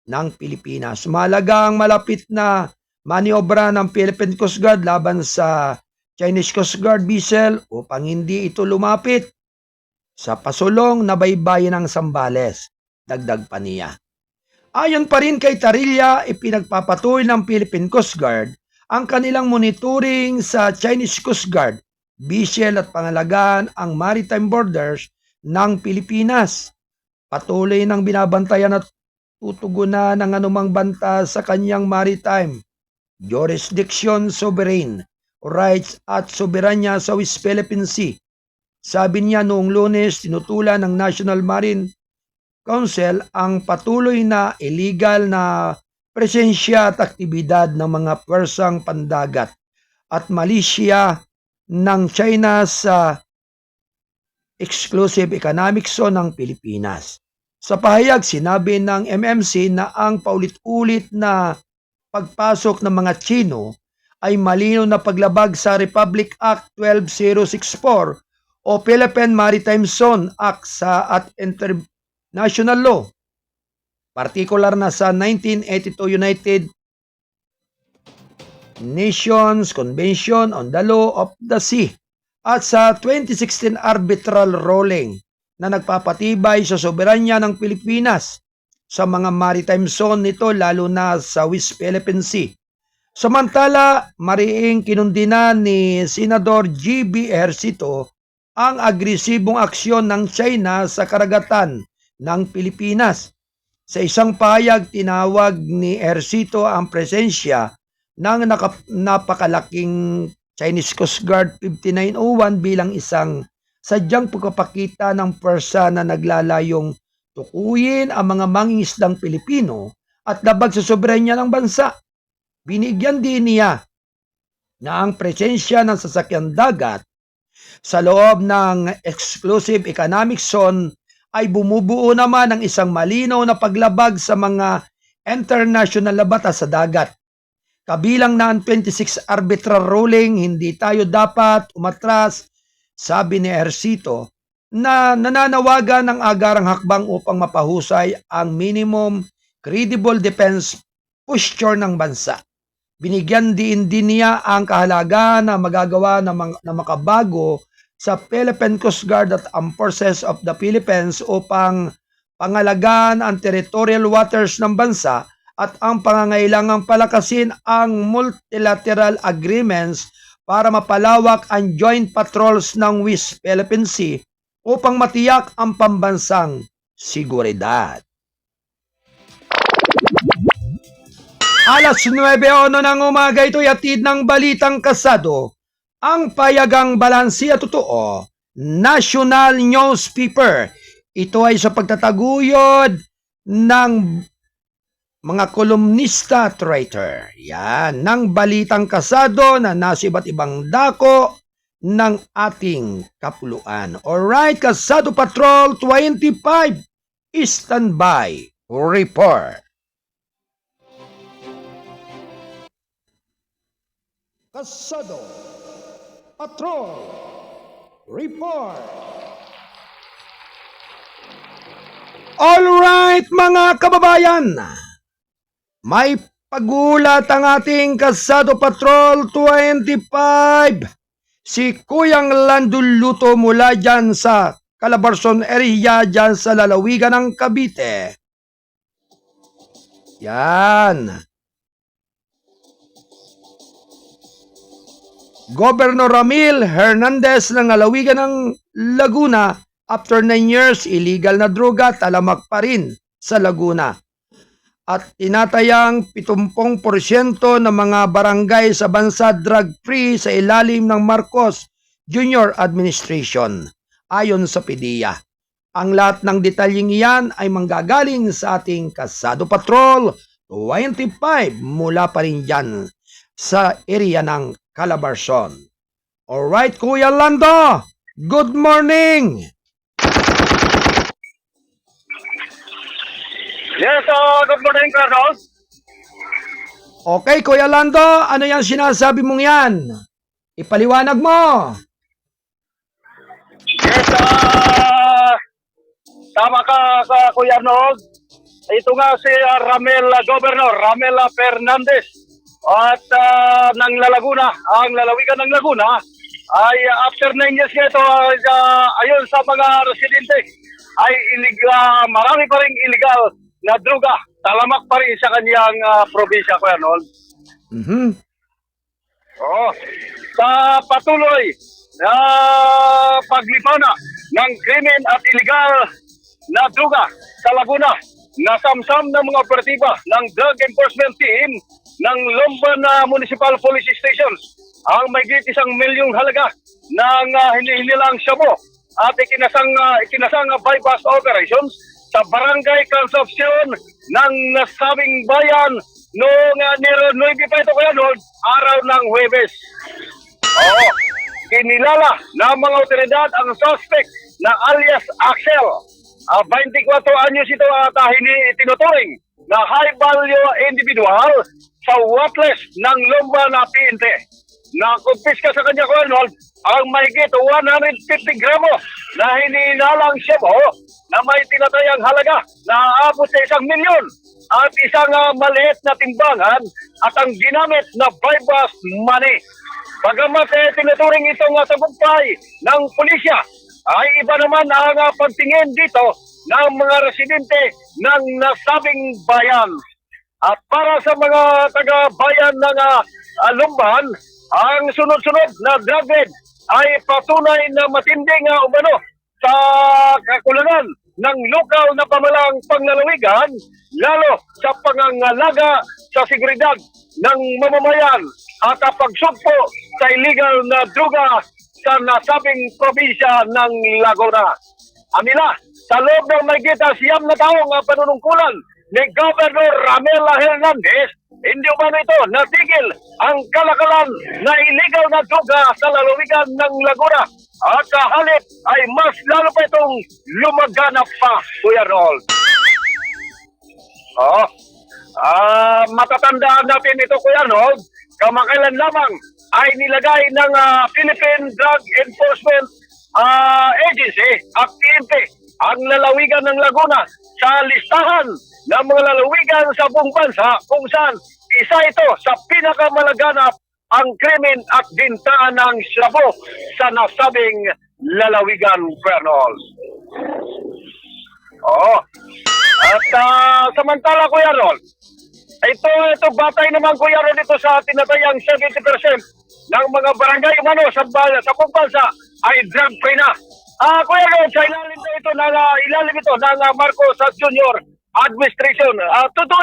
ng Pilipinas. Mahalagang malapit na maniobra ng Philippine Coast Guard laban sa Chinese Coast Guard vessel upang hindi ito lumapit sa pasulong na baybayin ng Zambales. Dagdag pa niya. Ayon pa rin kay Tarilla, ipinagpapatuloy ng Philippine Coast Guard ang kanilang monitoring sa Chinese Coast Guard, vessel at pangalagaan ang maritime borders ng Pilipinas. Patuloy ng binabantayan at tutugunan ng anumang banta sa kanyang maritime jurisdiction, sovereign rights at soberanya sa West Philippine Sea. Sabi niya noong Lunes, tinutulan ng National Marine Council ang patuloy na illegal na presensya at aktibidad ng mga pwersang pandagat at malisya ng China sa exclusive economic zone ng Pilipinas. Sa pahayag, sinabi ng MMC na ang paulit-ulit na pagpasok ng mga Chino ay malinaw na paglabag sa Republic Act 12064 o Philippine Maritime Zone Act at international law, partikular na sa 1982 United Nations Convention on the Law of the Sea at sa 2016 arbitral ruling na nagpapatibay sa soberanya ng Pilipinas sa mga maritime zone nito lalo na sa West Philippine Sea. Samantala, mariing kinundinan ni Senador G.B. Ejercito ang agresibong aksyon ng China sa karagatan ng Pilipinas. Sa isang pahayag, tinawag ni Ejercito ang presensya ng napakalaking Chinese Coast Guard 5901 bilang isang sadyang pagpapakita ng pwersa na naglalayong tukuyin ang mga mangingisdang Pilipino at labag sa soberanya ng bansa. Binigyan din niya na ang presensya ng sasakyan dagat sa loob ng exclusive economic zone ay bumubuo naman ng isang malinaw na paglabag sa mga international na batas sa dagat. Kabilang na ang 26 arbitral ruling, hindi tayo dapat umatras, sabi ni Ejercito, na nananawagan ng agarang hakbang upang mapahusay ang minimum credible defense posture ng bansa. Binigyan din niya ang kahalagaan na magagawa na makabago sa Philippine Coast Guard at Armed Forces of the Philippines upang pangalagaan ang territorial waters ng bansa at ang pangangailangang palakasin ang multilateral agreements para mapalawak ang joint patrols ng West Philippine Sea upang matiyak ang pambansang seguridad. Alas 9:01 ng umaga, ito'y hatid ng Balitang Kasado, ang payagang balansi at totoo, national newspaper. Ito ay sa pagtataguyod ng mga kolumnista at writer. Yan, ng Balitang Kasado na nasa iba't ibang dako ng ating kapuluan. Alright, Kasado Patrol 25, standby report. Kasado Patrol report. Alright mga kababayan, may pagulat ang ating Kasado Patrol 25. Si Kuyang Landuluto mula dyan sa Calabarzon area dyan sa lalawigan ng Cavite. Yan. Governor Ramil Hernandez ng lalawigan ng Laguna, after 9 years, illegal na droga, talamak pa rin sa Laguna. At tinatayang 70% ng mga barangay sa bansa drug-free sa ilalim ng Marcos Jr. Administration, ayon sa PDEA. Ang lahat ng detalyeng iyan ay manggagaling sa ating Kasado Patrol 25 mula pa rin dyan sa area ng Calabarzon. Alright, Kuya Lando, good morning! Yes, good morning, Carlos. Okay, Kuya Lando, ano yung sinasabi mong yan? Ipaliwanag mo. Yes, tama ka, Kuya Arnold. ito nga si Governor Ramel Fernandez at ng Laguna, ang lalawigan ng Laguna ay after 9 years nga ito, ayon sa mga residente, ay marami pa rin illegal na droga, talamak pa rin sa kanyang probinsya, Kuya Arnold. Mhm. Oo. Sa patuloy na paglipana ng krimen at illegal na droga sa Laguna, nasamsam ng mga operatiba ng Drug Enforcement Team ng Lumban Municipal Police Station ang mayigit 1 milyong halaga ng hinihinilang shabu at ikinasang bypass operations sa Barangay Concepcion ng nasabing bayan noong 9 pa ito, Kuya Arnold, araw ng Huwebes. Oo. Kinilala ng mga otoridad ang suspect na alias Axel. 24 anyos ito at tinuturing na high value individual sa watchlist ng Lumban na PNP. Nakumpiska sa kanya, Kuya Arnold, ang mahigit 150 gramo na hinihinalang shabu na may tinatayang halaga na aabot sa 1 milyon at isang maliit na timbangan at ang ginamit na bypass money. Bagamat tinuturing itong tagumpay ng pulisya, ay iba naman ang pagtingin dito ng mga residente ng nasabing bayan. At para sa mga taga-bayan ng Lumban, ang sunod-sunod na drug raid ay patunay na matinding umano sa kakulangan ng lokal na pamalang panglalawigan, lalo sa pangangalaga sa seguridad ng mamamayan at pagsugpo sa illegal na droga sa nasabing probinsya ng Laguna. Amila, sa loob ng mahigit 9 na taong panunungkulan ni Governor Ramel Hernandez, hindi ba ito natigil ang kalakalan na illegal na droga sa lalawigan ng Laguna at halip ay mas lalo pa itong lumaganap pa, Kuya Arnold. Matatandaan natin ito, Kuya Arnold, kamakailan lamang ay nilagay ng Philippine Drug Enforcement Agency at PNP ang lalawigan ng Laguna sa listahan ng mga lalawigan sa buong bansa kung saan isa ito sa pinakamalaganap ang krimen at binta ng shabu sa nasabing lalawigan, Kuya Arnold. At samantala, Kuya Arnold, ito batay naman, Kuya Arnold, ito sa tinatayang 70% ng mga barangay umano sa buong bansa ay drug-free na. Kuya Arnold, sa ilalim ito ng Marcos Jr. Administration. Totoo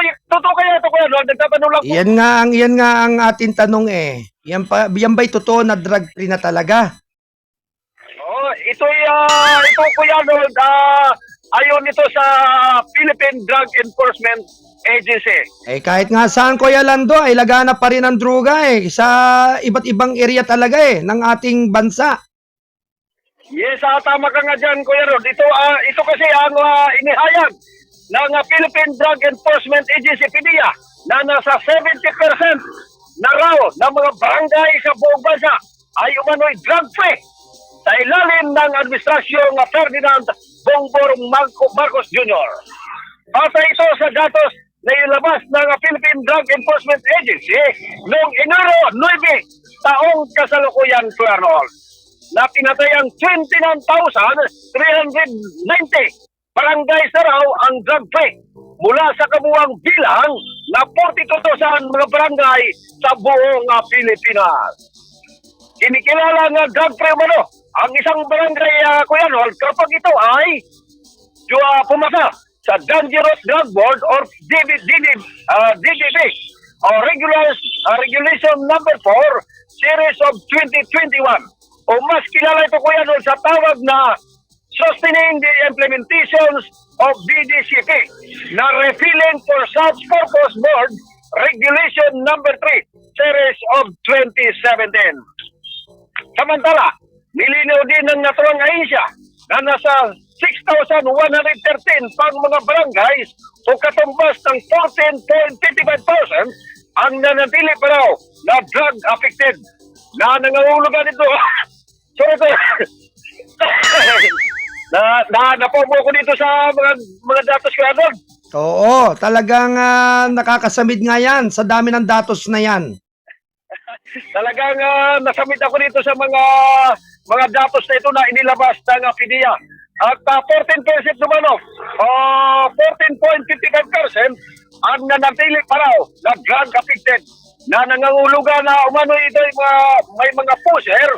kaya ito, Kuya Arnold? Nagtatanong lang po. Yan nga ang ating tanong eh. Yan ba'y totoo na drug-free na talaga? Ito Kuya Arnold, ayon ito sa Philippine Drug Enforcement Agency. Kahit nga saan, Kuya Lando, ay laganap pa rin ang droga sa iba't ibang area talaga ng ating bansa. Yes, tama ka nga dyan, Kuya Rod. Ito kasi ang inihayag ng Philippine Drug Enforcement Agency, PDEA, na nasa 70% na raw ng mga barangay sa buong bansa ay umano'y drug-free sa ilalim ng administrasyong Ferdinand Bongbong Marcos Jr. Basta ito sa datos na ilabas ng Philippine Drug Enforcement Agency noong Enero 9 taong kasalukuyan, Kuya Arnold, na pinatayang 29,390 barangays na raw ang drug-free mula sa kabuuang bilang na 42,000 mga barangay sa buong Pilipinas. Kinikilala nga drug-free umano ang isang barangay, Kuya Arnold, kapag ito ay pumasa sa Dangerous Drug Board or DDB o Regulation Number 4 Series of 2021 o mas kilala ito, Kuya Arnold, sa tawag na Sustaining the Implementations of BDCP na Refilling for Such Purpose Board Regulation Number 3 Series of 2017. Samantala, nilinaw din ng naturang ahensya na nasa 6,113 pang mga barangays o katumbas ng 14.55% ang nanatili pa raw na drug affected na nangangulugan ito. Sorry ko. Napomo ko dito sa mga datos ko, Arnold. Oo, talagang nakakasamid nga yan sa dami ng datos na yan. Talagang nasamit ako dito sa mga datos na ito na inilabas ng PDEA. At 14% naman, 14.55% ang nanatili pa raw na drug affected na nangangulugan na umano ito may mga pusher,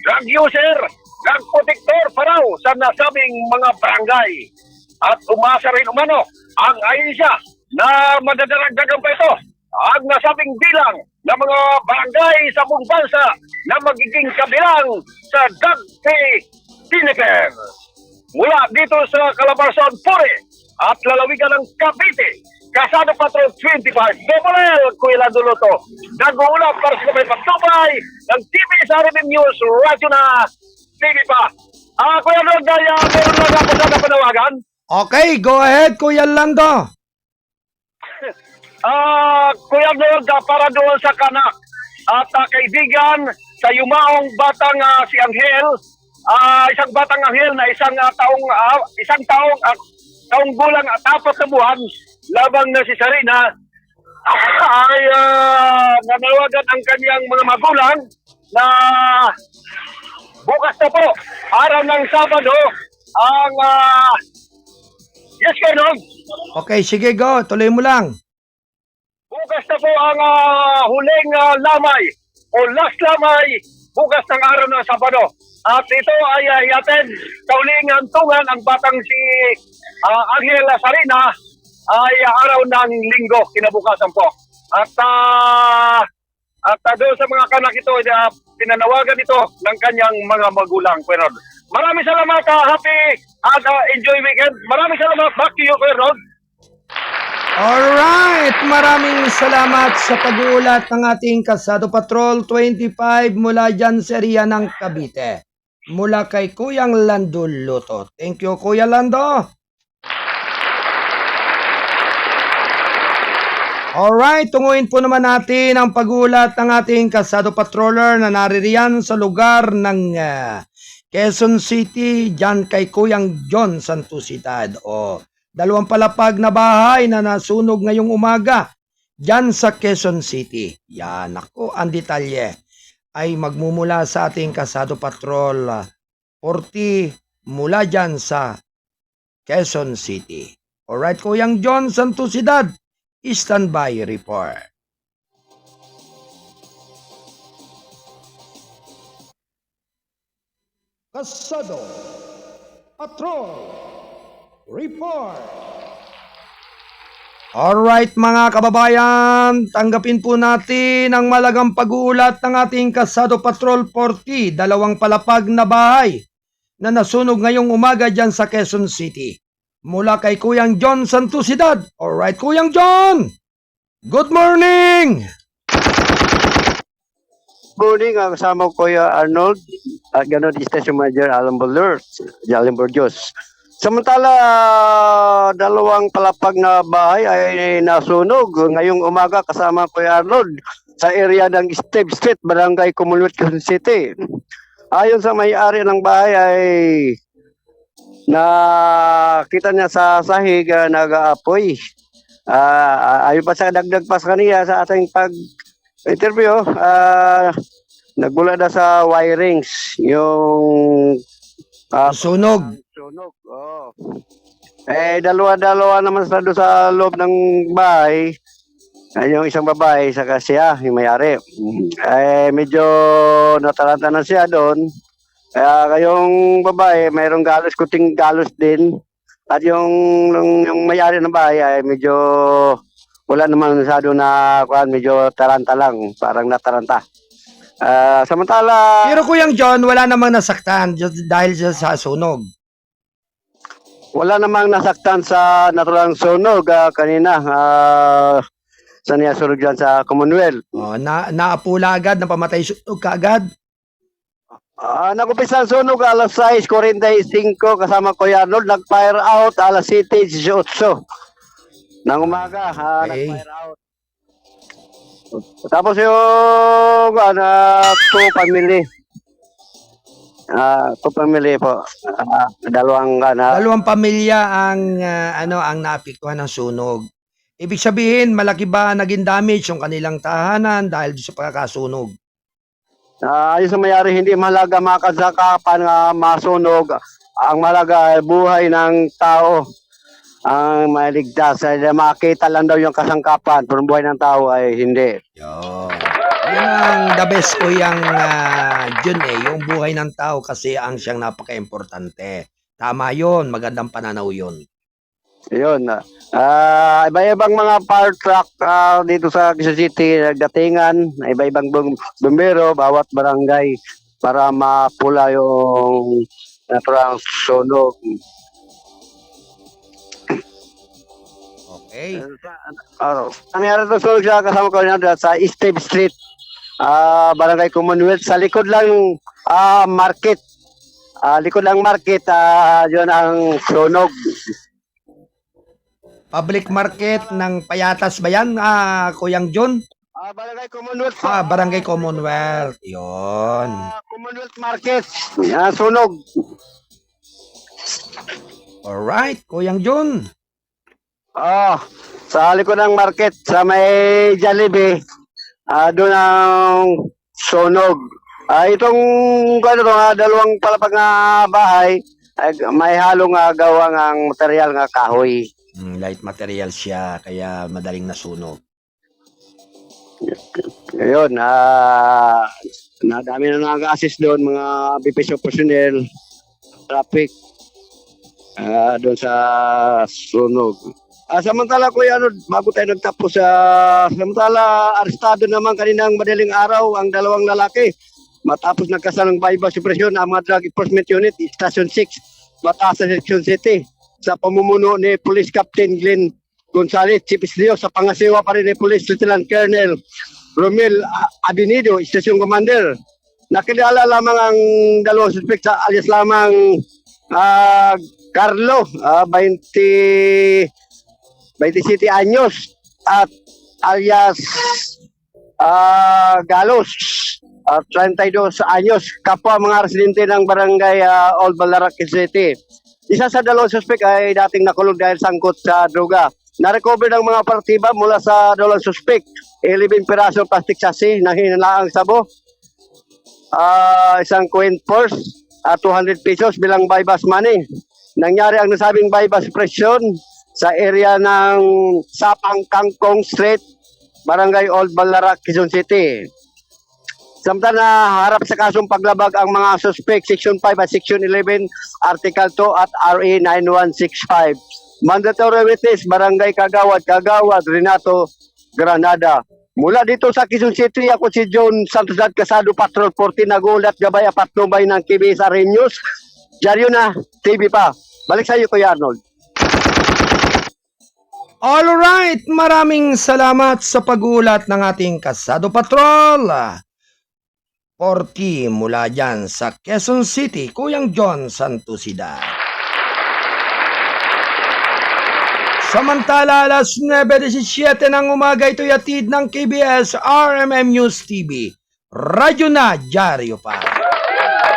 drug user, drug protector pa raw sa nasabing mga barangay. At umasa rin umano ang ahensya na madadaragdagan pa ito ang nasabing bilang ng mga barangay sa buong bansa na magiging kabilang sa drug-free Philippines. Mula dito sa Calabarzon, Puri at lalawigan ng Cavite, Kasada Patrol 25, Double L, Kuya Lando Luto. Nag-uulap para sa kapay pagtubay ng TV sa Arabin News, radyo na TV pa. Kuya Lando, meron lang ako sana panawagan. Okay, go ahead, Kuya Lando. Kuya Lord, para doon sa kanak at kaibigan sa yumaong batang si Angel, isang batang Angel na isang taong gulang at 4 na buwan, labang na si Sarina, ay nanawagan ang kanyang mga magulang na bukas na po, araw ng Sabado, ang yes, Colonel. Okay, sige, go. Tuloy mo lang. Bukas na po ang huling lamay o last lamay bukas ng araw ng Sabado. At ito ay yatin sa huling hantungan ang batang si Angel Sarina ay araw ng Linggo kinabukasan po. At doon sa mga kanak ito, pinanawagan ito ng kanyang mga magulang. Maraming salamat, happy at enjoy weekend. Maraming salamat, back to you, Kuya. Alright, maraming salamat sa pag-uulat ng ating Kasado Patrol 25 mula dyan sa area ng Cavite. Mula kay Kuyang Lando Luto. Thank you, Kuya Lando. Alright, tunguin po naman natin ang pag-uulat ng ating Kasado Patroller na naririyan sa lugar ng Quezon City, dyan kay Kuyang John Santusidad. Dalawang palapag na bahay na nasunog ngayong umaga dyan sa Quezon City. Yan, ako, ang detalye ay magmumula sa ating Kasado Patrol 40 mula dyan sa Quezon City. Alright, Kuyang John Santusidad, standby report. Kasado Patrol report. Alright mga kababayan, tanggapin po natin ang malagang pag-uulat ng ating Kasado Patrol 40, dalawang palapag na bahay na nasunog ngayong umaga dyan sa Quezon City. Mula kay Kuyang John Santusidad. Alright, Kuyang John! Good morning! Morning, kasama ko Kuya Arnold at gano'n Station Manager Alan Baler, Jalim Borjos. Samantala, dalawang palapag na bahay ay nasunog ngayong umaga kasama Kuya Arnold sa area ng Steve Street, Barangay Commonwealth, Quezon City. Ayon sa may-ari ng bahay ay nakita niya sa sahig nag-aapoy. Ayon pa sa dagdag pa sa kaniya sa ating pag-interview, nagmula na sa wirings yung Sunog. sunog. Oh. Dalawa-dalawa naman sa doon sa loob ng bahay. Yung isang babae, saka siya, yung may-ari. Medyo nataranta na siya doon. Kaya kayong babae, mayroong galos, kuting galos din. At yung may-ari ng bahay ay medyo wala naman masyado na medyo taranta lang, parang nataranta. Samantala, Pero Kuyang John, wala namang nasaktan dahil sa sunog. wala namang nasaktan sa naturang sunog kanina. Sa niya sunog dyan sa Commonwealth. Naapula agad, napamatay sunog kaagad. Nagumpisa ang sunog alas 6:45 kasama Kuya Arnold. Nag-fire out alas 7:18 ng umaga. Okay. Nag-fire out. Tapos yung two family. pamili po. Dalawang Dalawang pamilya ang naapektuhan ng sunog. Ibig sabihin, malaki ba naging damage yung kanilang tahanan dahil sa pagkakasunog? ayos na mayari, hindi mahalaga makasakapan nga masunog. Ang mahalaga ay buhay ng tao ang maligtas. Makita lang daw yung kasangkapan, pero buhay ng tao ay hindi. Yun. Yan ang the best ko yung Jun yung buhay ng tao kasi ang siyang napaka-importante. Tama yun, magandang pananaw yun. Yun. Iba-ibang mga fire truck dito sa Quezon City, nagdatingan, iba-ibang bumbero, bawat barangay para mapula yung naturang sunog. Okay. Nangyari ito sunog sa kasama ko na sa Steve Street, Barangay Commonwealth, sa likod lang market. Likod lang market, yun ang sunog. Public market ng Payatas ba yan, Kuyang John? Barangay Commonwealth. Barangay Commonwealth. Yun. Commonwealth Market. Sunog. Alright, Kuyang John. Sa likod ng market, sa may Jollibee, doon ang sunog. Itong dalawang palapag na bahay, may halong gawang ang material nga kahoy. Light material siya, kaya madaling nasunog. Ayun, nadami na nag-assist doon, mga BPSO personnel, traffic, doon sa sunog. Samantala ko bago tayo nagtapos, samantala arestado naman kaninang madaling araw ang dalawang lalaki. Matapos nagkasalang bypass suppression ang mga Drug Enforcement Unit, Station 6, Mataas sa Section City, sa pamumuno ni Police Captain Glenn Gonzales, Chief Islio, sa pangasiwa pa rin ni Police Lieutenant Colonel Romel Abinido, Station Commander. Nakilala lamang ang dalawang suspect sa alias lamang Carlo, 27 anyos, at alias Galos, 32 anyos, kapwa mga residente ng barangay Old Balarac City. Isa sa dalawang suspect ay dating nakulong dahil sangkot sa droga. Na-recover ng mga partiba mula sa dalawang suspect, 11 piraso plastic chassis na hinalaang sabo, isang coin purse, 200 pesos bilang bypass money. Nangyari ang nasabing bypass suppression sa area ng Sapang Kangkong Street, Barangay Old Balarac, Quezon City. Samtala harap sa kasong paglabag ang mga suspect, Section 5 at Section 11, Article 2 at RA 9165. Mandatory witness, Barangay Kagawad, Renato Granada. Mula dito sa Quezon City, ako si John Santos Casado, Patrol 14, nagulat gabay apat nubay ng KBS RN News. Diaryo na, TV pa. Balik sa iyo, Kuya Arnold. Alright, maraming salamat sa pag-ulat ng ating Kasado Patrol. 40 mula dyan sa Quezon City, Kuyang John Santosida. Samantala, alas 9:17 ng umaga, ito'y hatid ng KBS RMM News TV. Radyo na, dyaryo pa.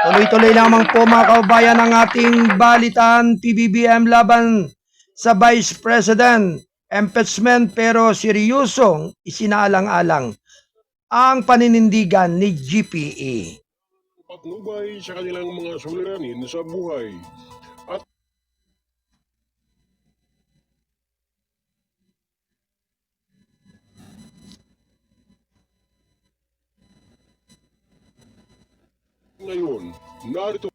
Tuloy-tuloy lamang po mga kaubayan ng ating balitaan PBBM laban sa Vice President. Impeachment pero seryosong isinaalang-alang ang paninindigan ni GPE. Patnubay sa kanilang mga suliranin sa buhay. At ngayon, narito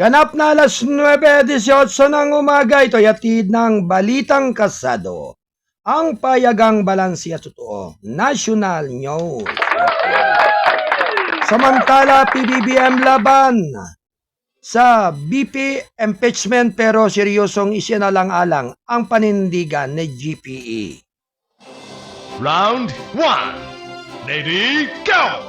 Ganap na alas 9:18 ng umaga, ito'y hatid ng Balitang Kasado. Ang payagang balanse at totoo, National News. Samantala, PBBM laban sa BP impeachment pero seryosong isinalang-alang ang panindigan ni GPE. Round 1. Ready, go!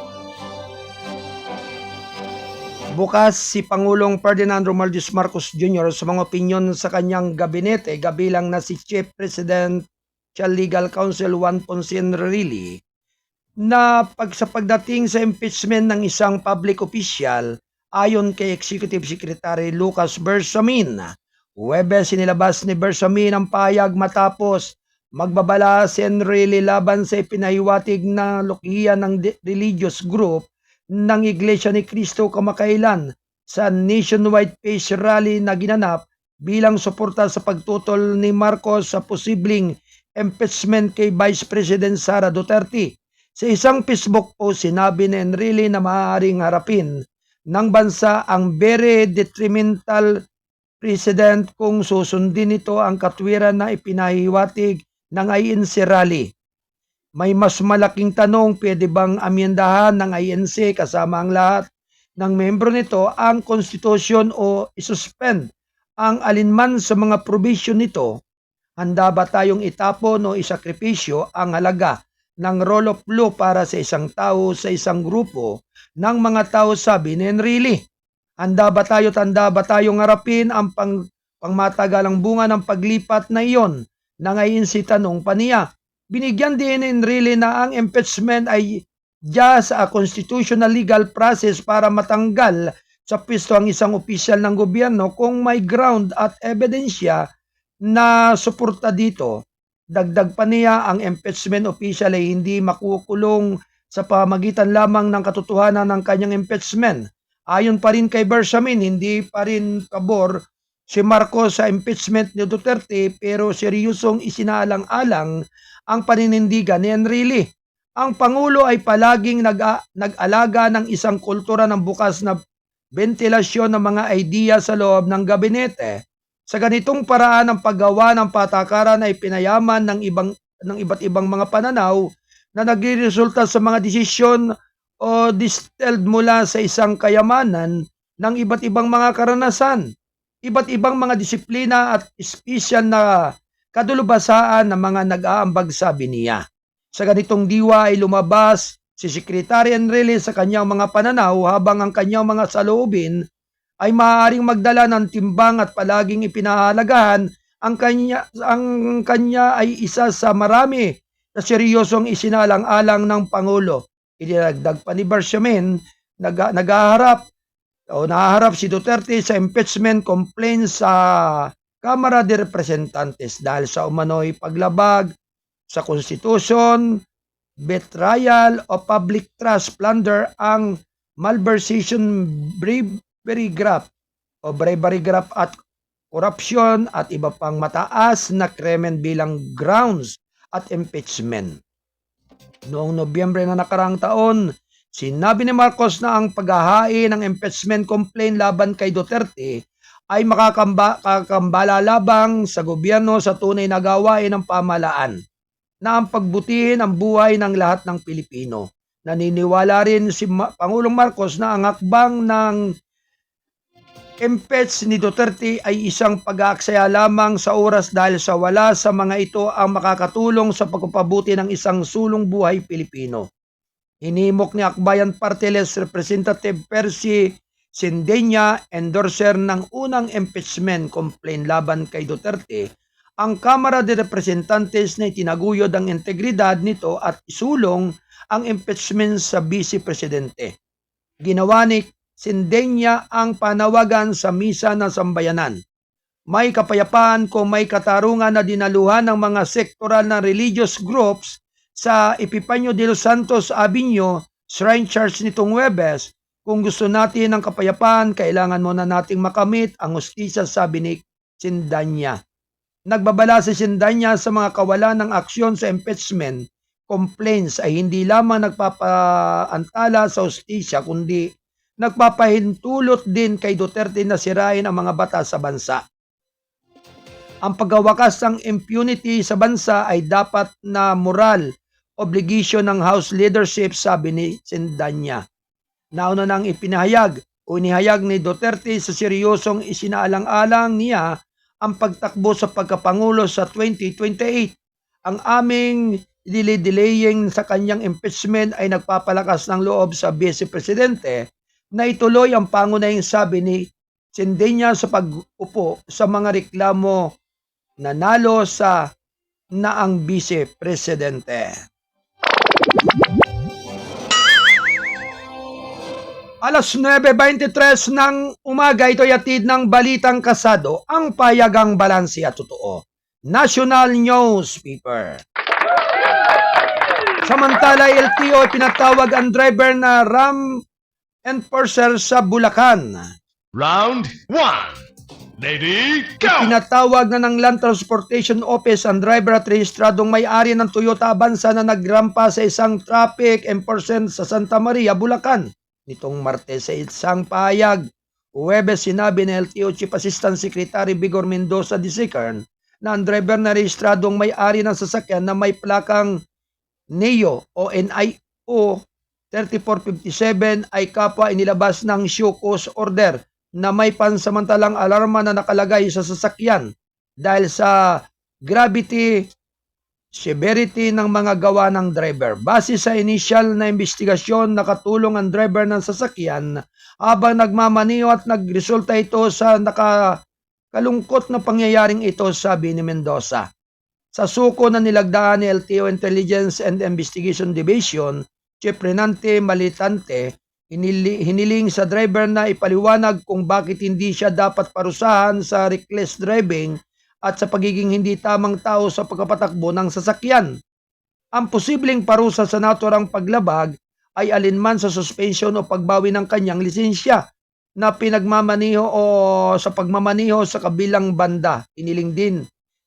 Bukas si Pangulong Ferdinand Romualdez Marcos Jr. sa mga opinyon sa kanyang gabinete, kabilang na si Chief Presidential Legal Counsel Juan Ponce Enrile, na sa pagdating sa impeachment ng isang public official, ayon kay Executive Secretary Lucas Bersamin, Huwebes sinilabas ni Bersamin ang pahayag matapos magbabala si Enrile laban sa ipinahiwatig na lokihan ng religious group ng Iglesia ni Cristo kamakailan sa nationwide peace rally na ginanap bilang suporta sa pagtutol ni Marcos sa posibleng impeachment kay Vice President Sara Duterte. Sa isang Facebook post, sinabi ni Enrile na maaaring harapin ng bansa ang very detrimental precedent kung susundin nito ang katwiran na ipinahiwatig ng INC rally. May mas malaking tanong, pwede bang amyendahan ng INC kasama ang lahat ng membro nito ang konstitusyon o isuspend ang alinman sa mga provision nito? Handa ba tayong itapon o isakripisyo ang halaga ng rule of law para sa isang tao sa isang grupo ng mga tao, sabi ni Enrile? Tanda ba tayong harapin ang pangmatagalang bunga ng paglipat na iyon ng INC, tanong pa niya. Binigyan din ni Enrile na ang impeachment ay just a constitutional legal process para matanggal sa pwesto ang isang opisyal ng gobyerno kung may ground at ebidensya na suporta dito. Dagdag pa niya, ang impeachment official ay hindi makukulong sa pamagitan lamang ng katotohanan ng kanyang impeachment. Ayon pa rin kay Bersamin, hindi pa rin pabor si Marcos sa impeachment ni Duterte, pero seryosong isinaalang-alang ang paninindigan ni Enrile. Ang Pangulo ay palaging nag-alaga ng isang kultura ng bukas na ventilasyon ng mga idea sa loob ng gabinete. Sa ganitong paraan, ang paggawa ng patakaran ay pinayaman ng iba't ibang mga pananaw na nagreresulta sa mga desisyon o distilled mula sa isang kayamanan ng iba't ibang mga karanasan, iba't ibang mga disiplina at espesyal na kadulubasaan ng mga nag-aambag, sabi niya. Sa ganitong diwa ay lumabas si Secretary Enrile sa kanyang mga pananaw habang ang kanyang mga saloobin ay maaaring magdala ng timbang at palaging ipinahalagahan ang kanya ay isa sa marami na seryosong isinalang-alang ng Pangulo. Idinagdag pa ni Bersamin, nahaharap si Duterte sa impeachment complaint sa Kamara de Representantes dahil sa umano'y paglabag sa konstitusyon, betrayal o public trust, plunder, ang malversation, bribery graft at corruption at iba pang mataas na krimen bilang grounds at impeachment. Noong Nobyembre na nakarang taon, sinabi ni Marcos na ang paghahain ng impeachment complaint laban kay Duterte ay makakambala labang sa gobyerno sa tunay na gawain ng pamahalaan na ang pagbutihin ang buhay ng lahat ng Pilipino. Naniniwala rin si Pangulong Marcos na ang hakbang ng impeach ni Duterte ay isang pag-aaksaya lamang sa oras dahil sa wala sa mga ito ang makakatulong sa pagpapabuti ng isang sulong buhay Pilipino. Hinimok ni Akbayan Party List Representative Percy Sendenya, endorser ng unang impeachment complaint laban kay Duterte, ang Kamara de Representantes na itinaguyod ang integridad nito at isulong ang impeachment sa Vice Presidente. Ginawa ni Sendenya ang panawagan sa misa ng sambayanan. May kapayapaan kung may katarungan na dinaluhan ng mga sektoral na religious groups sa Epifanio de los Santos Avenue Shrine Church nitong Huwebes. Kung gusto natin ng kapayapaan, kailangan muna nating makamit ang hustisya, sabi ni Sendenya. Nagbabala si Sendenya sa mga kawalan ng aksyon sa impeachment complaints ay hindi lamang nagpapaantala sa hustisya kundi nagpapahintulot din kay Duterte na sirain ang mga batas sa bansa. Ang pagwawakas ng impunity sa bansa ay dapat na moral obligation ng House leadership, sabi ni Sendenya. Nauna nang inihayag ni Duterte sa seryosong isinaalang-alang niya ang pagtakbo sa pagkapangulo sa 2028. Ang aming delaying sa kanyang impeachment ay nagpapalakas ng loob sa Vice Presidente na ituloy ang pangunahing sabi ni Cendenya sa pag-upo sa mga reklamo nanalo sa naang Vice Presidente. Alas 9:23 ng umaga, ito'y atid ng Balitang Kasado, ang payagang balanse at totoo. National Newspaper. Samantala, LTO pinatawag ang driver na Ram enforcer sa Bulacan. Round 1. Ready, go! Pinatawag na ng Land Transportation Office ang driver at rehistradong may-ari ng Toyota Avanza na nagrampa sa isang traffic enforcer sa Santa Maria, Bulacan. Nitong Martes sa isang pahayag, Huwebes sinabi ni LTO Chief Assistant Secretary Vigor Mendoza Disicern na ang driver na rehistradong may-ari ng sasakyan na may plakang NEO o NIO 3457 ay kapwa inilabas ng show cause order na may pansamantalang alarma na nakalagay sa sasakyan dahil sa gravity severity ng mga gawa ng driver. Base sa initial na investigasyon, nakatulong ang driver ng sasakyan habang nagmamaniho at nagresulta ito sa nakakalungkot na pangyayaring ito, sabi ni Mendoza. Sa suko na nilagdaan ni LTO Intelligence and Investigation Division, Chief Renante Malitante, hiniling sa driver na ipaliwanag kung bakit hindi siya dapat parusahan sa reckless driving at sa pagiging hindi tamang tao sa pagpapatakbo ng sasakyan. Ang posibleng parusa sa naturang paglabag ay alinman sa suspension o pagbawi ng kanyang lisensya na pinagmamaniho o sa pagmamaniho sa kabilang banda. Iniling din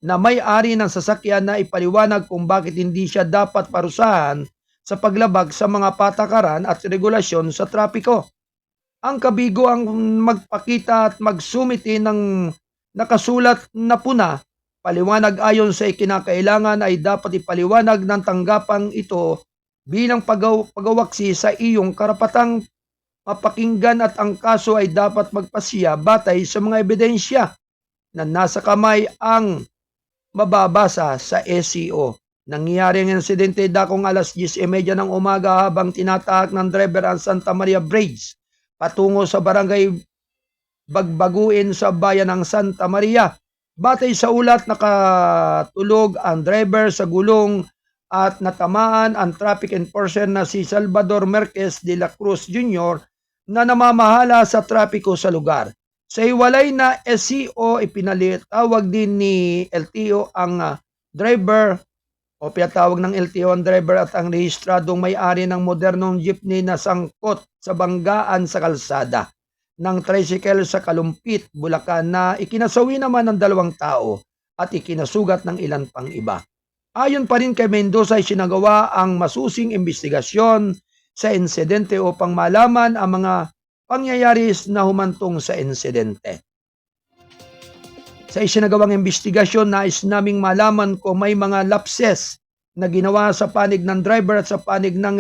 na may-ari ng sasakyan na ipaliwanag kung bakit hindi siya dapat parusahan sa paglabag sa mga patakaran at regulasyon sa trapiko. Ang kabigo ang magpakita at magsumiti ng nakasulat na puna, paliwanag ayon sa ikinakailangan ay dapat ipaliwanag ng tanggapang ito bilang pagawaksi sa iyong karapatang mapakinggan at ang kaso ay dapat magpasiya batay sa mga ebidensya na nasa kamay ang mababasa sa SEO. Nangyari ang insidente dakong alas 10:30 ng umaga habang tinatahak ng driver ang Santa Maria Bridge patungo sa barangay Bagbaguin sa bayan ng Santa Maria. Batay sa ulat, nakatulog ang driver sa gulong at natamaan ang traffic enforcer na si Salvador Merquez de la Cruz Jr. na namamahala sa trapiko sa lugar. Sa hiwalay na SEO, ipinalitawag din ni LTO ang driver o pinatawag ng LTO ang driver at ang rehistradong may-ari ng modernong jeepney na sangkot sa banggaan sa kalsada ng tricycle sa Kalumpit, Bulacan na ikinasawi naman ng 2 tao at ikinasugat ng ilan pang iba. Ayon pa rin kay Mendoza ay sinagawa ang masusing investigasyon sa insidente upang malaman ang mga pangyayari na humantong sa insidente. Sa isinagawang investigasyon, nais naming malaman kung may mga lapses na ginawa sa panig ng driver at sa panig ng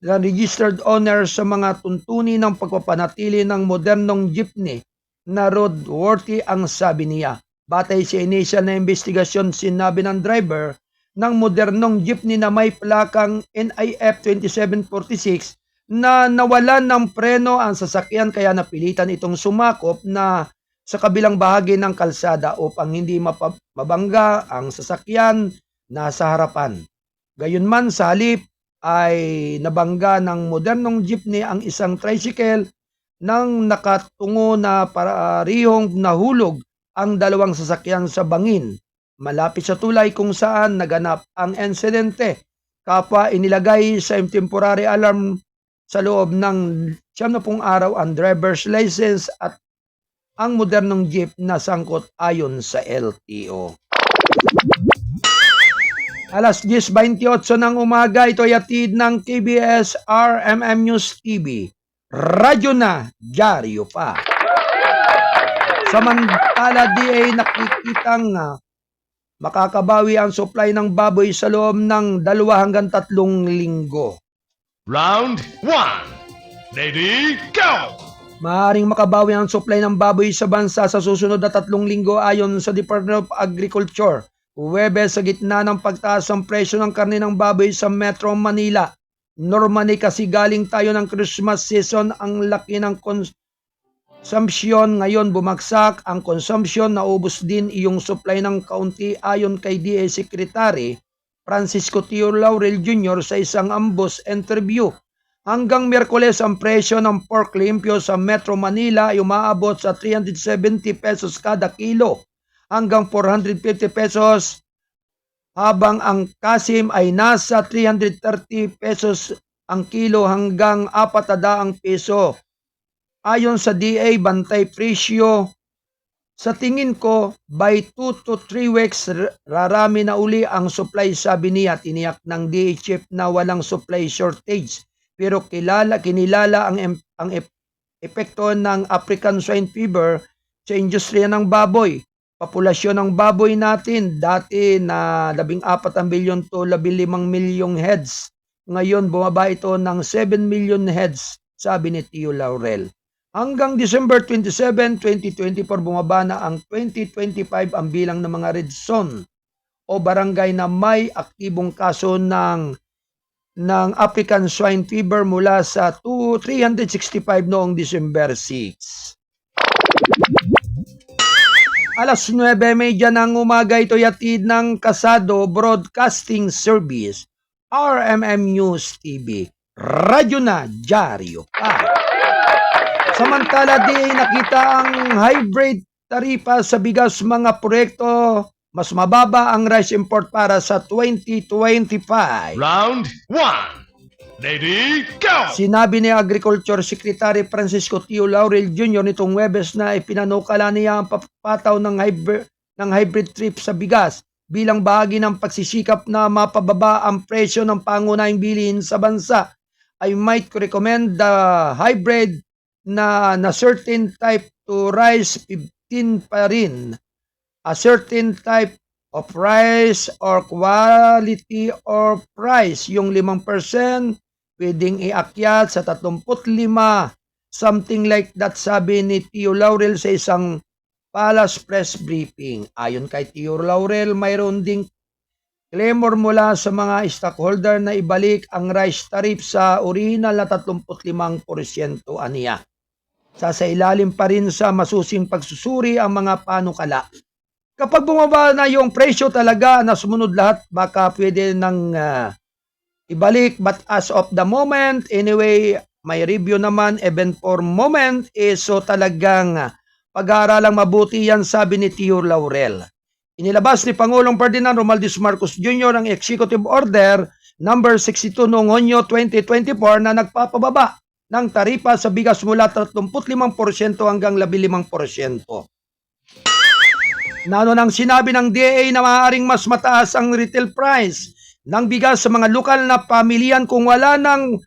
registered owner sa mga tuntunin ng pagpapanatili ng modernong jeepney na roadworthy ang sabi niya. Batay sa initial na investigasyon, sinabi ng driver ng modernong jeepney na may plakang NIF 2746 na nawalan ng preno ang sasakyan kaya napilitan itong sumakop na sa kabilang bahagi ng kalsada upang hindi mabangga ang sasakyan nasa harapan. Gayunman sa halip ay nabangga ng modernong jeepney ang isang tricycle nang nakatungo na parehong nahulog ang 2 sasakyan sa bangin. Malapit sa tulay kung saan naganap ang insidente. Kapwa inilagay sa temporary alarm sa loob ng 70 araw ang driver's license at ang modernong jeep na sangkot ayon sa LTO. Alas 10:28 ng umaga, ito ay atid ng KBS RMM News TV. Radyo na, dyaryo pa. Samantala di ay nakikitang makakabawi ang supply ng baboy sa loob ng 2 hanggang 3 linggo. Round 1. Ready, go! Maaaring makabawi ang supply ng baboy sa bansa sa susunod na 3 linggo ayon sa Department of Agriculture. Huwebes sa gitna ng pagtaas ng presyo ng karne ng baboy sa Metro Manila. Normally kasi galing tayo ng Christmas season, ang laki ng consumption. Ngayon bumagsak ang consumption, naubos din iyong supply ng kaunti ayon kay DA Secretary Francisco Tio Laurel Jr. sa isang ambos interview. Hanggang Miyerkules ang presyo ng pork limpyo sa Metro Manila ay umaabot sa 370 pesos kada kilo hanggang 450 pesos, habang ang kasim ay nasa 330 pesos ang kilo hanggang 400 peso. Ayon sa DA, bantay presyo. Sa tingin ko, by 2 to 3 weeks, rarami na uli ang supply, sabi niya. Tiniyak ng DA chief na walang supply shortage. Pero kinilala ang epekto ng African swine fever sa industriya ng baboy. Populasyon ng baboy natin dati na 14 billion to 15 milyong heads. Ngayon bumaba ito ng 7 million heads, sabi ni Tio Laurel. Hanggang December 27, 2024 bumaba na ang 2025 ang bilang ng mga red zone o barangay na may aktibong kaso ng African swine fever mula sa 365 noong December 6. Alas 9:30 ng umaga ito yatid ng Kasado Broadcasting Service, RMM News TV, radyo na, dyaryo pa. Samantala di nakita ang hybrid taripa sa bigas mga proyekto, mas mababa ang rice import para sa 2025. Round 1. Ready, go! Sinabi ni Agriculture Secretary Francisco Tio Laurel Jr. nitong Huwebes na ipinanukala niya ang papataw ng hybrid trip sa bigas bilang bahagi ng pagsisikap na mapababa ang presyo ng pangunahing bilihin sa bansa. I might recommend the hybrid na certain type to rice 15 pa rin. A certain type of rice or quality or price, yung 5% pwedeng iakyat sa 35, something like that, sabi ni Tio Laurel sa isang Palace press briefing. Ayon kay Tio Laurel, mayroon ding clamor mula sa mga stockholder na ibalik ang rice tariff sa original na 35% aniya. Sa ilalim pa rin sa masusing pagsusuri ang mga panukala. Kapag bumaba na yung presyo talaga na sumunod lahat, baka pwede nang ibalik. But as of the moment, anyway, may review naman, even for moment, so talagang pag-aaralang mabuti yan, sabi ni Tio Laurel. Inilabas ni Pangulong Ferdinand Romualdez Marcos Jr. ang Executive Order number 62 noong Hunyo 2024 na nagpapababa ng taripa sa bigas mula 35% hanggang 15%. Nano nang sinabi ng DA na maaaring mas mataas ang retail price ng bigas sa mga lokal na pamilyan kung wala ng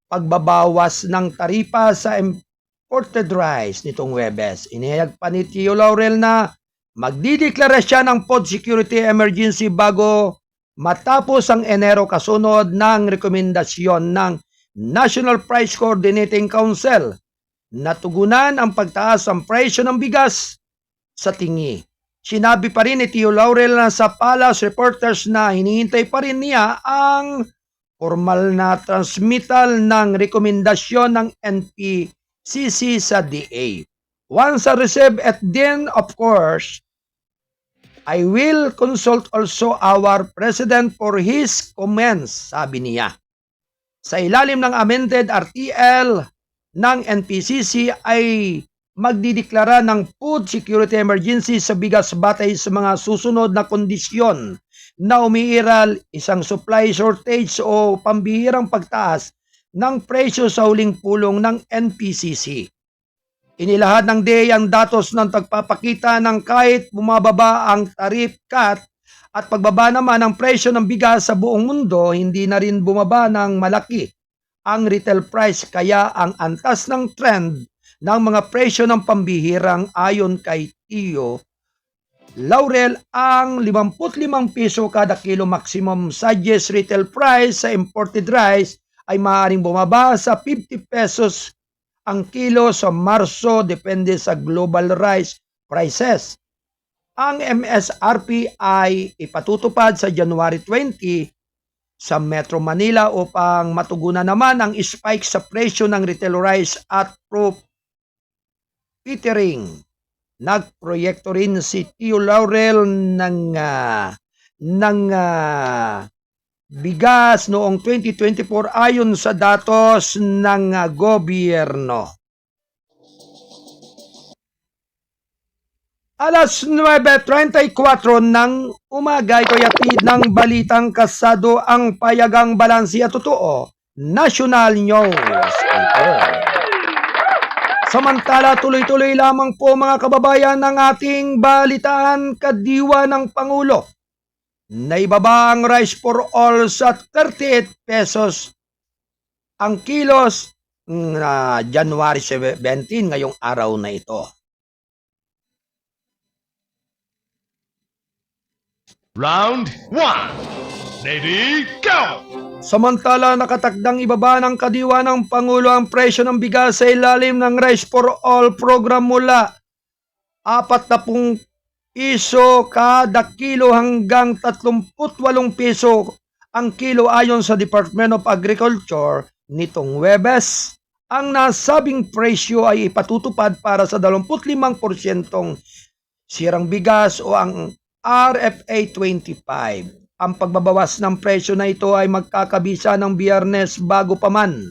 pagbabawas ng taripa sa imported rice nitong Huwebes. Inihayag pa ni Tio Laurel na magdideklara siya ng food security emergency bago matapos ang Enero kasunod ng rekomendasyon ng National Price Coordinating Council na tugunan ang pagtaas ng presyo ng bigas sa tingi. Sinabi pa rin ni Tio Laurel na sa Palace Reporters na hinihintay pa rin niya ang formal na transmittal ng rekomendasyon ng NPCC sa DA. Once received, at then, of course, I will consult also our President for his comments, sabi niya. Sa ilalim ng amended RTL ng NPCC ay magdideklara ng food security emergency sa bigas batay sa mga susunod na kondisyon na umiiral, isang supply shortage o pambihirang pagtaas ng presyo sa huling pulong ng NPCC. Inilahad ng DA ang datos ng pagpapakita ng kahit bumababa ang tariff cut at pagbaba naman ang presyo ng bigas sa buong mundo, hindi na rin bumaba ng malaki ang retail price, kaya ang antas ng trend ng mga presyo ng pambihirang ayon kay Tio Laurel ang 55 piso kada kilo maximum suggest retail price sa imported rice ay maaaring bumaba sa 50 pesos ang kilo sa Marso depende sa global rice prices. Ang MSRP ay ipatutupad sa January 20 sa Metro Manila upang matugunan naman ang spike sa presyo ng retail rice at profiteering. Nagproyekto rin si Tio Laurel ng bigas noong 2024 ayon sa datos ng gobyerno. Alas 9:34 ng umaga, ito'y atid ng balitang kasado ang payagang balansi at totoo. National News. Ito. Samantala, tuloy-tuloy lamang po mga kababayan ng ating balitaan kadiwa ng Pangulo. Naibaba ang rice for all sa 38 pesos ang kilos na January 17 ngayong araw na ito. Round 1. Ready, go! Samantala, nakatakdang ibaba ng kadiwa ng Pangulo ang presyo ng bigas sa ilalim ng Rice for All program mula 40 piso kada kilo hanggang 38 piso ang kilo ayon sa Department of Agriculture nitong Huwebes. Ang nasabing presyo ay ipatutupad para sa 25% sirang bigas o ang RFA 25. Ang pagbabawas ng presyo na ito ay magkakabisa ng Biyernes bago pa man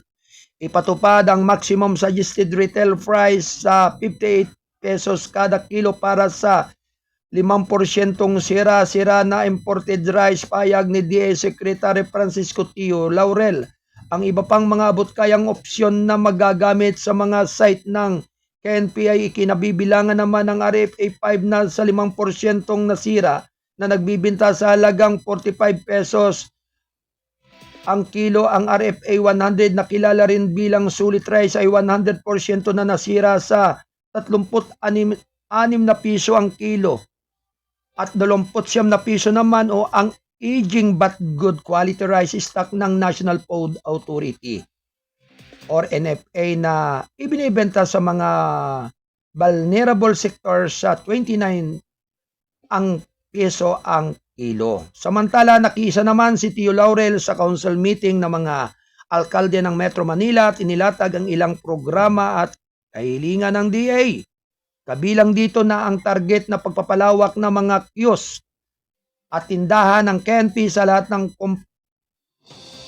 ipatupad ang maximum suggested retail price sa 58 pesos kada kilo para sa 5% sira-sira na imported rice, payag ni DA Secretary Francisco Tio Laurel. Ang iba pang mga abot-kayang opsyon na magagamit sa mga site ng KNP ay ikinabibilangan naman ng RFA 5 na sa 5% nasira na nagbibinta sa halagang 45 pesos ang kilo. Ang RFA 100 na kilala rin bilang sulit rice ay 100% na nasira sa 36 na piso ang kilo at 29 na piso naman o ang aging but good quality rice stock ng National Food Authority or NFA na ibinibenta sa mga vulnerable sectors sa 29 ang piso ang kilo. Samantala, nakiisa naman si Tio Laurel sa council meeting ng mga alkalde ng Metro Manila at inilatag ang ilang programa at kahilingan ng DA. Kabilang dito na ang target na pagpapalawak ng mga kiosk at tindahan ng KNP sa lahat ng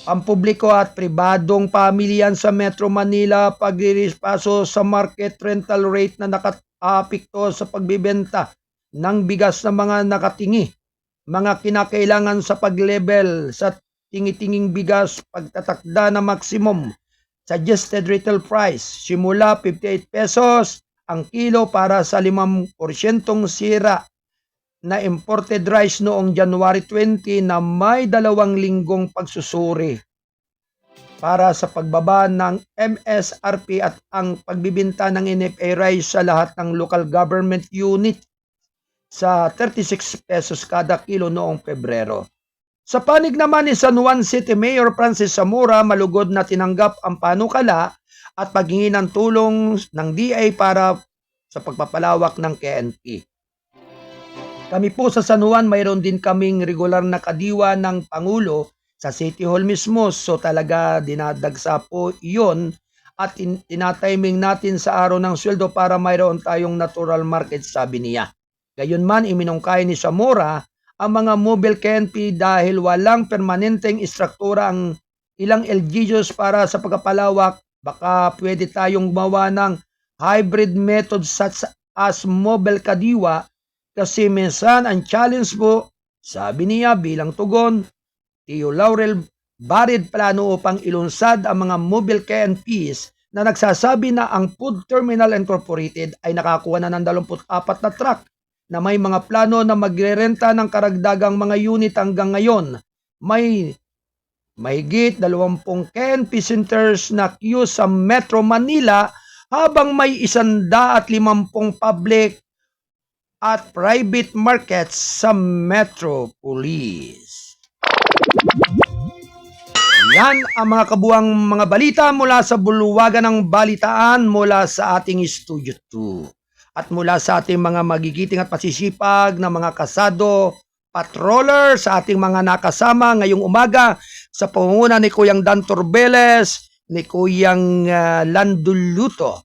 pampubliko at pribadong pamilyan sa Metro Manila, pagririspaso sa market rental rate na nakaapekto sa pagbibenta ng bigas na mga nakatingi, mga kinakailangan sa pag-level sa tingi-tinging bigas, pagtatakda na maximum suggested retail price simula 58 pesos ang kilo para sa 5% sira na imported rice noong January 20 na may 2 linggong pagsusuri para sa pagbaba ng MSRP at ang pagbibinta ng NFA rice sa lahat ng local government unit sa 36 pesos kada kilo noong Pebrero. Sa panig naman ni San Juan City Mayor Francis Zamora, malugod na tinanggap ang panukala at paghingi ng tulong ng DA para sa pagpapalawak ng KNP. Kami po sa San Juan, mayroon din kaming regular na kadiwa ng Pangulo sa City Hall mismo. So talaga dinadagsa po iyon at tinatiming natin sa araw ng sweldo para mayroon tayong natural market, sabi niya. Gayunman, iminungkay ni Zamora ang mga mobile KNP dahil walang permanenteng istruktura ang ilang LGUs para sa pagpapalawak. Baka pwede tayong gumawa ng hybrid methods such as mobile kadiwa kasi minsan ang challenge po, sabi niya bilang tugon, Tio Laurel, barid plano upang ilunsad ang mga mobile KNPs na nagsasabi na ang Food Terminal Incorporated ay nakakuha na ng 24 na truck na may mga plano na magrerenta ng karagdagang mga unit hanggang ngayon. May mahigit 20 KNP centers na queue sa Metro Manila habang may 150 public at private markets sa Metropolis. Yan ang mga kabuang mga balita mula sa bulwagan ng balitaan mula sa ating Studio 2 at mula sa ating mga magigiting at pasisipag na mga kasado, patroller, sa ating mga nakasama ngayong umaga sa pangunguna ni Kuyang Dan Torbeles, ni Kuyang Landuluto,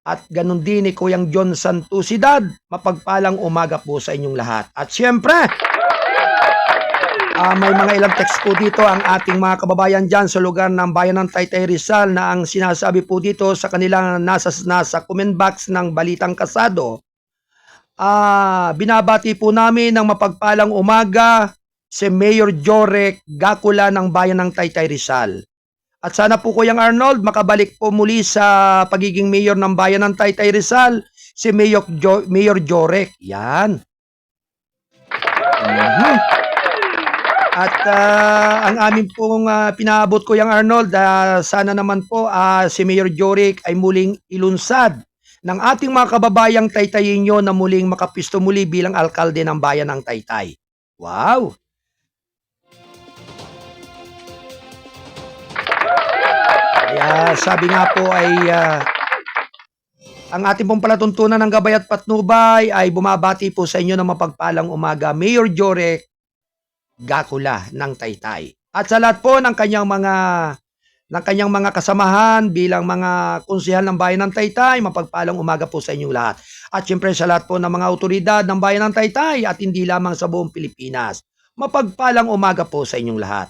at ganun din ni Kuyang John Santusidad. Mapagpalang umaga po sa inyong lahat. At syempre, may mga ilang text po dito ang ating mga kababayan dyan sa lugar ng bayan ng Taytay Rizal na ang sinasabi po dito sa kanilang nasa comment box ng Balitang Kasado. Binabati po namin ng mapagpalang umaga si Mayor Jorek Gakula ng bayan ng Taytay Rizal. At sana po Kuyang Arnold makabalik po muli sa pagiging mayor ng bayan ng Taytay Rizal si Mayor Jorek. Yan. At ang amin pong pinaabot Kuyang Arnold, sana naman po si Mayor Jorek ay muling ilunsad ng ating mga kababayang Taytayinyo na muling makapisto muli bilang alkalde ng bayan ng Taytay. Wow! Kaya sabi nga po ay ang ating pong palatuntunan ng Gabay at Patnubay ay bumabati po sa inyo ng mapagpalang umaga, Mayor Jorek Gakula ng Taytay. At sa lahat po ng kanyang mga kasamahan bilang mga konsehal ng bayan ng Taytay, mapagpalang umaga po sa inyong lahat. At syempre sa lahat po ng mga otoridad ng bayan ng Taytay at hindi lamang sa buong Pilipinas, mapagpalang umaga po sa inyong lahat.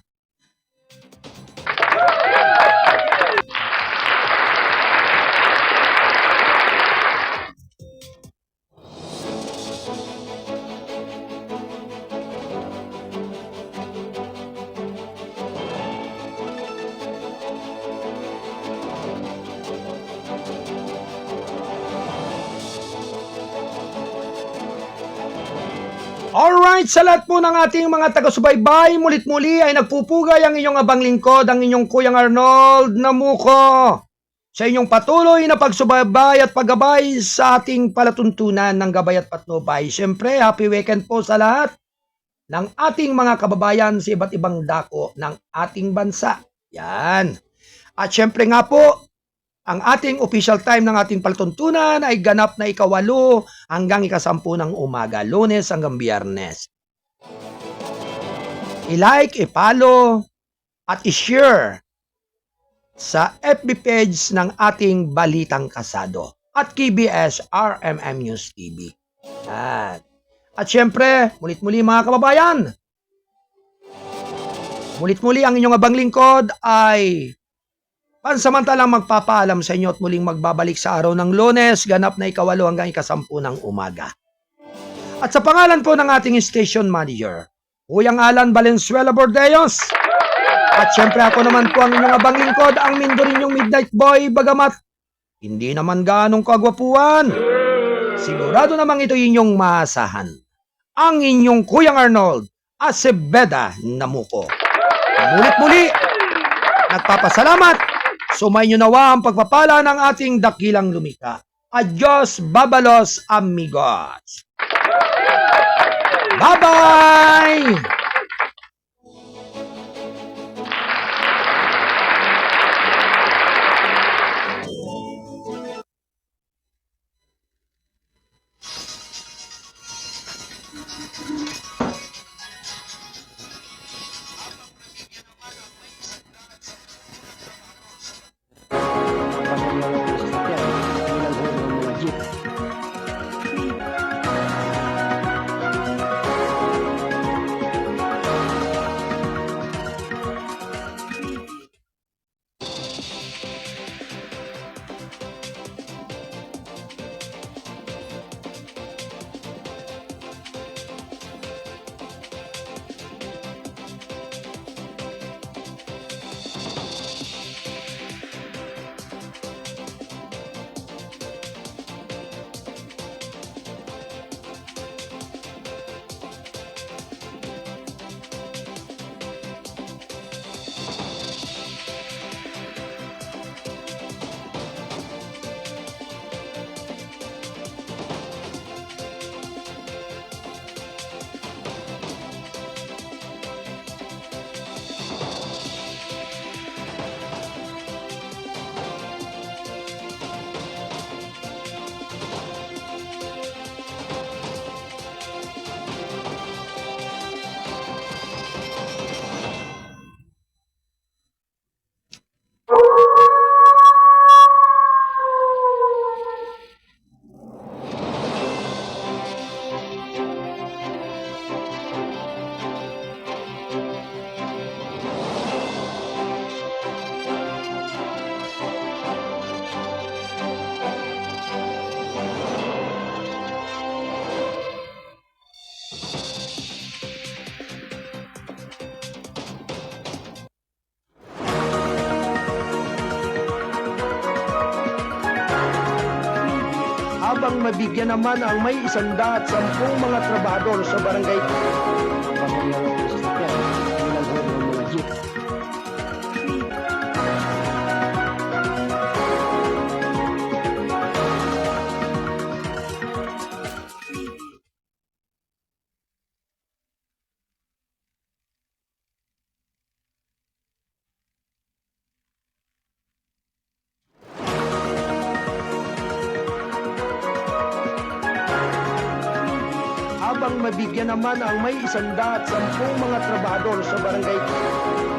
Alright, sa lahat po ng ating mga taga-subaybay, mulit-muli ay nagpupugay ang inyong abang lingkod, ang inyong Kuyang Arnold Namuko, sa inyong patuloy na pagsubaybay at paggabay sa ating palatuntunan ng Gabay at Patnubay. Siyempre, happy weekend po sa lahat ng ating mga kababayan sa iba't ibang dako ng ating bansa. Yan. At siyempre nga po, ang ating official time ng ating palatuntunan ay ganap na 8 hanggang 10 ng umaga, Lunes hanggang Biyernes. I-like, i-follow, at i-share sa FB page ng ating Balitang Kasado at KBS RMM News TV. At syempre, mulit-muli mga kababayan, mulit-muli ang inyong abang lingkod ay pansamantalang magpapaalam sa inyo at muling magbabalik sa araw ng Lunes, ganap na 8 hanggang 10 ng umaga. At sa pangalan po ng ating station manager, Kuyang Alan Valenzuela Bordeos, at syempre ako naman po ang inyong abang lingkod, ang Mindorinyong Midnight Boy, bagamat hindi naman gaanong kagwapuan, sigurado namang ito inyong maasahan, ang inyong Kuyang Arnold Acebeda Namuko. Mulit-muli, nagpapasalamat. Sumayin nyo nawa ang pagpapala ng ating dakilang lumika. Adios, babalos, amigos. Bye-bye! Habang mabigyan naman ang may 110 mga trabador sa barangay. Habang mabigyan naman ang may 110 mga trabador sa barangay.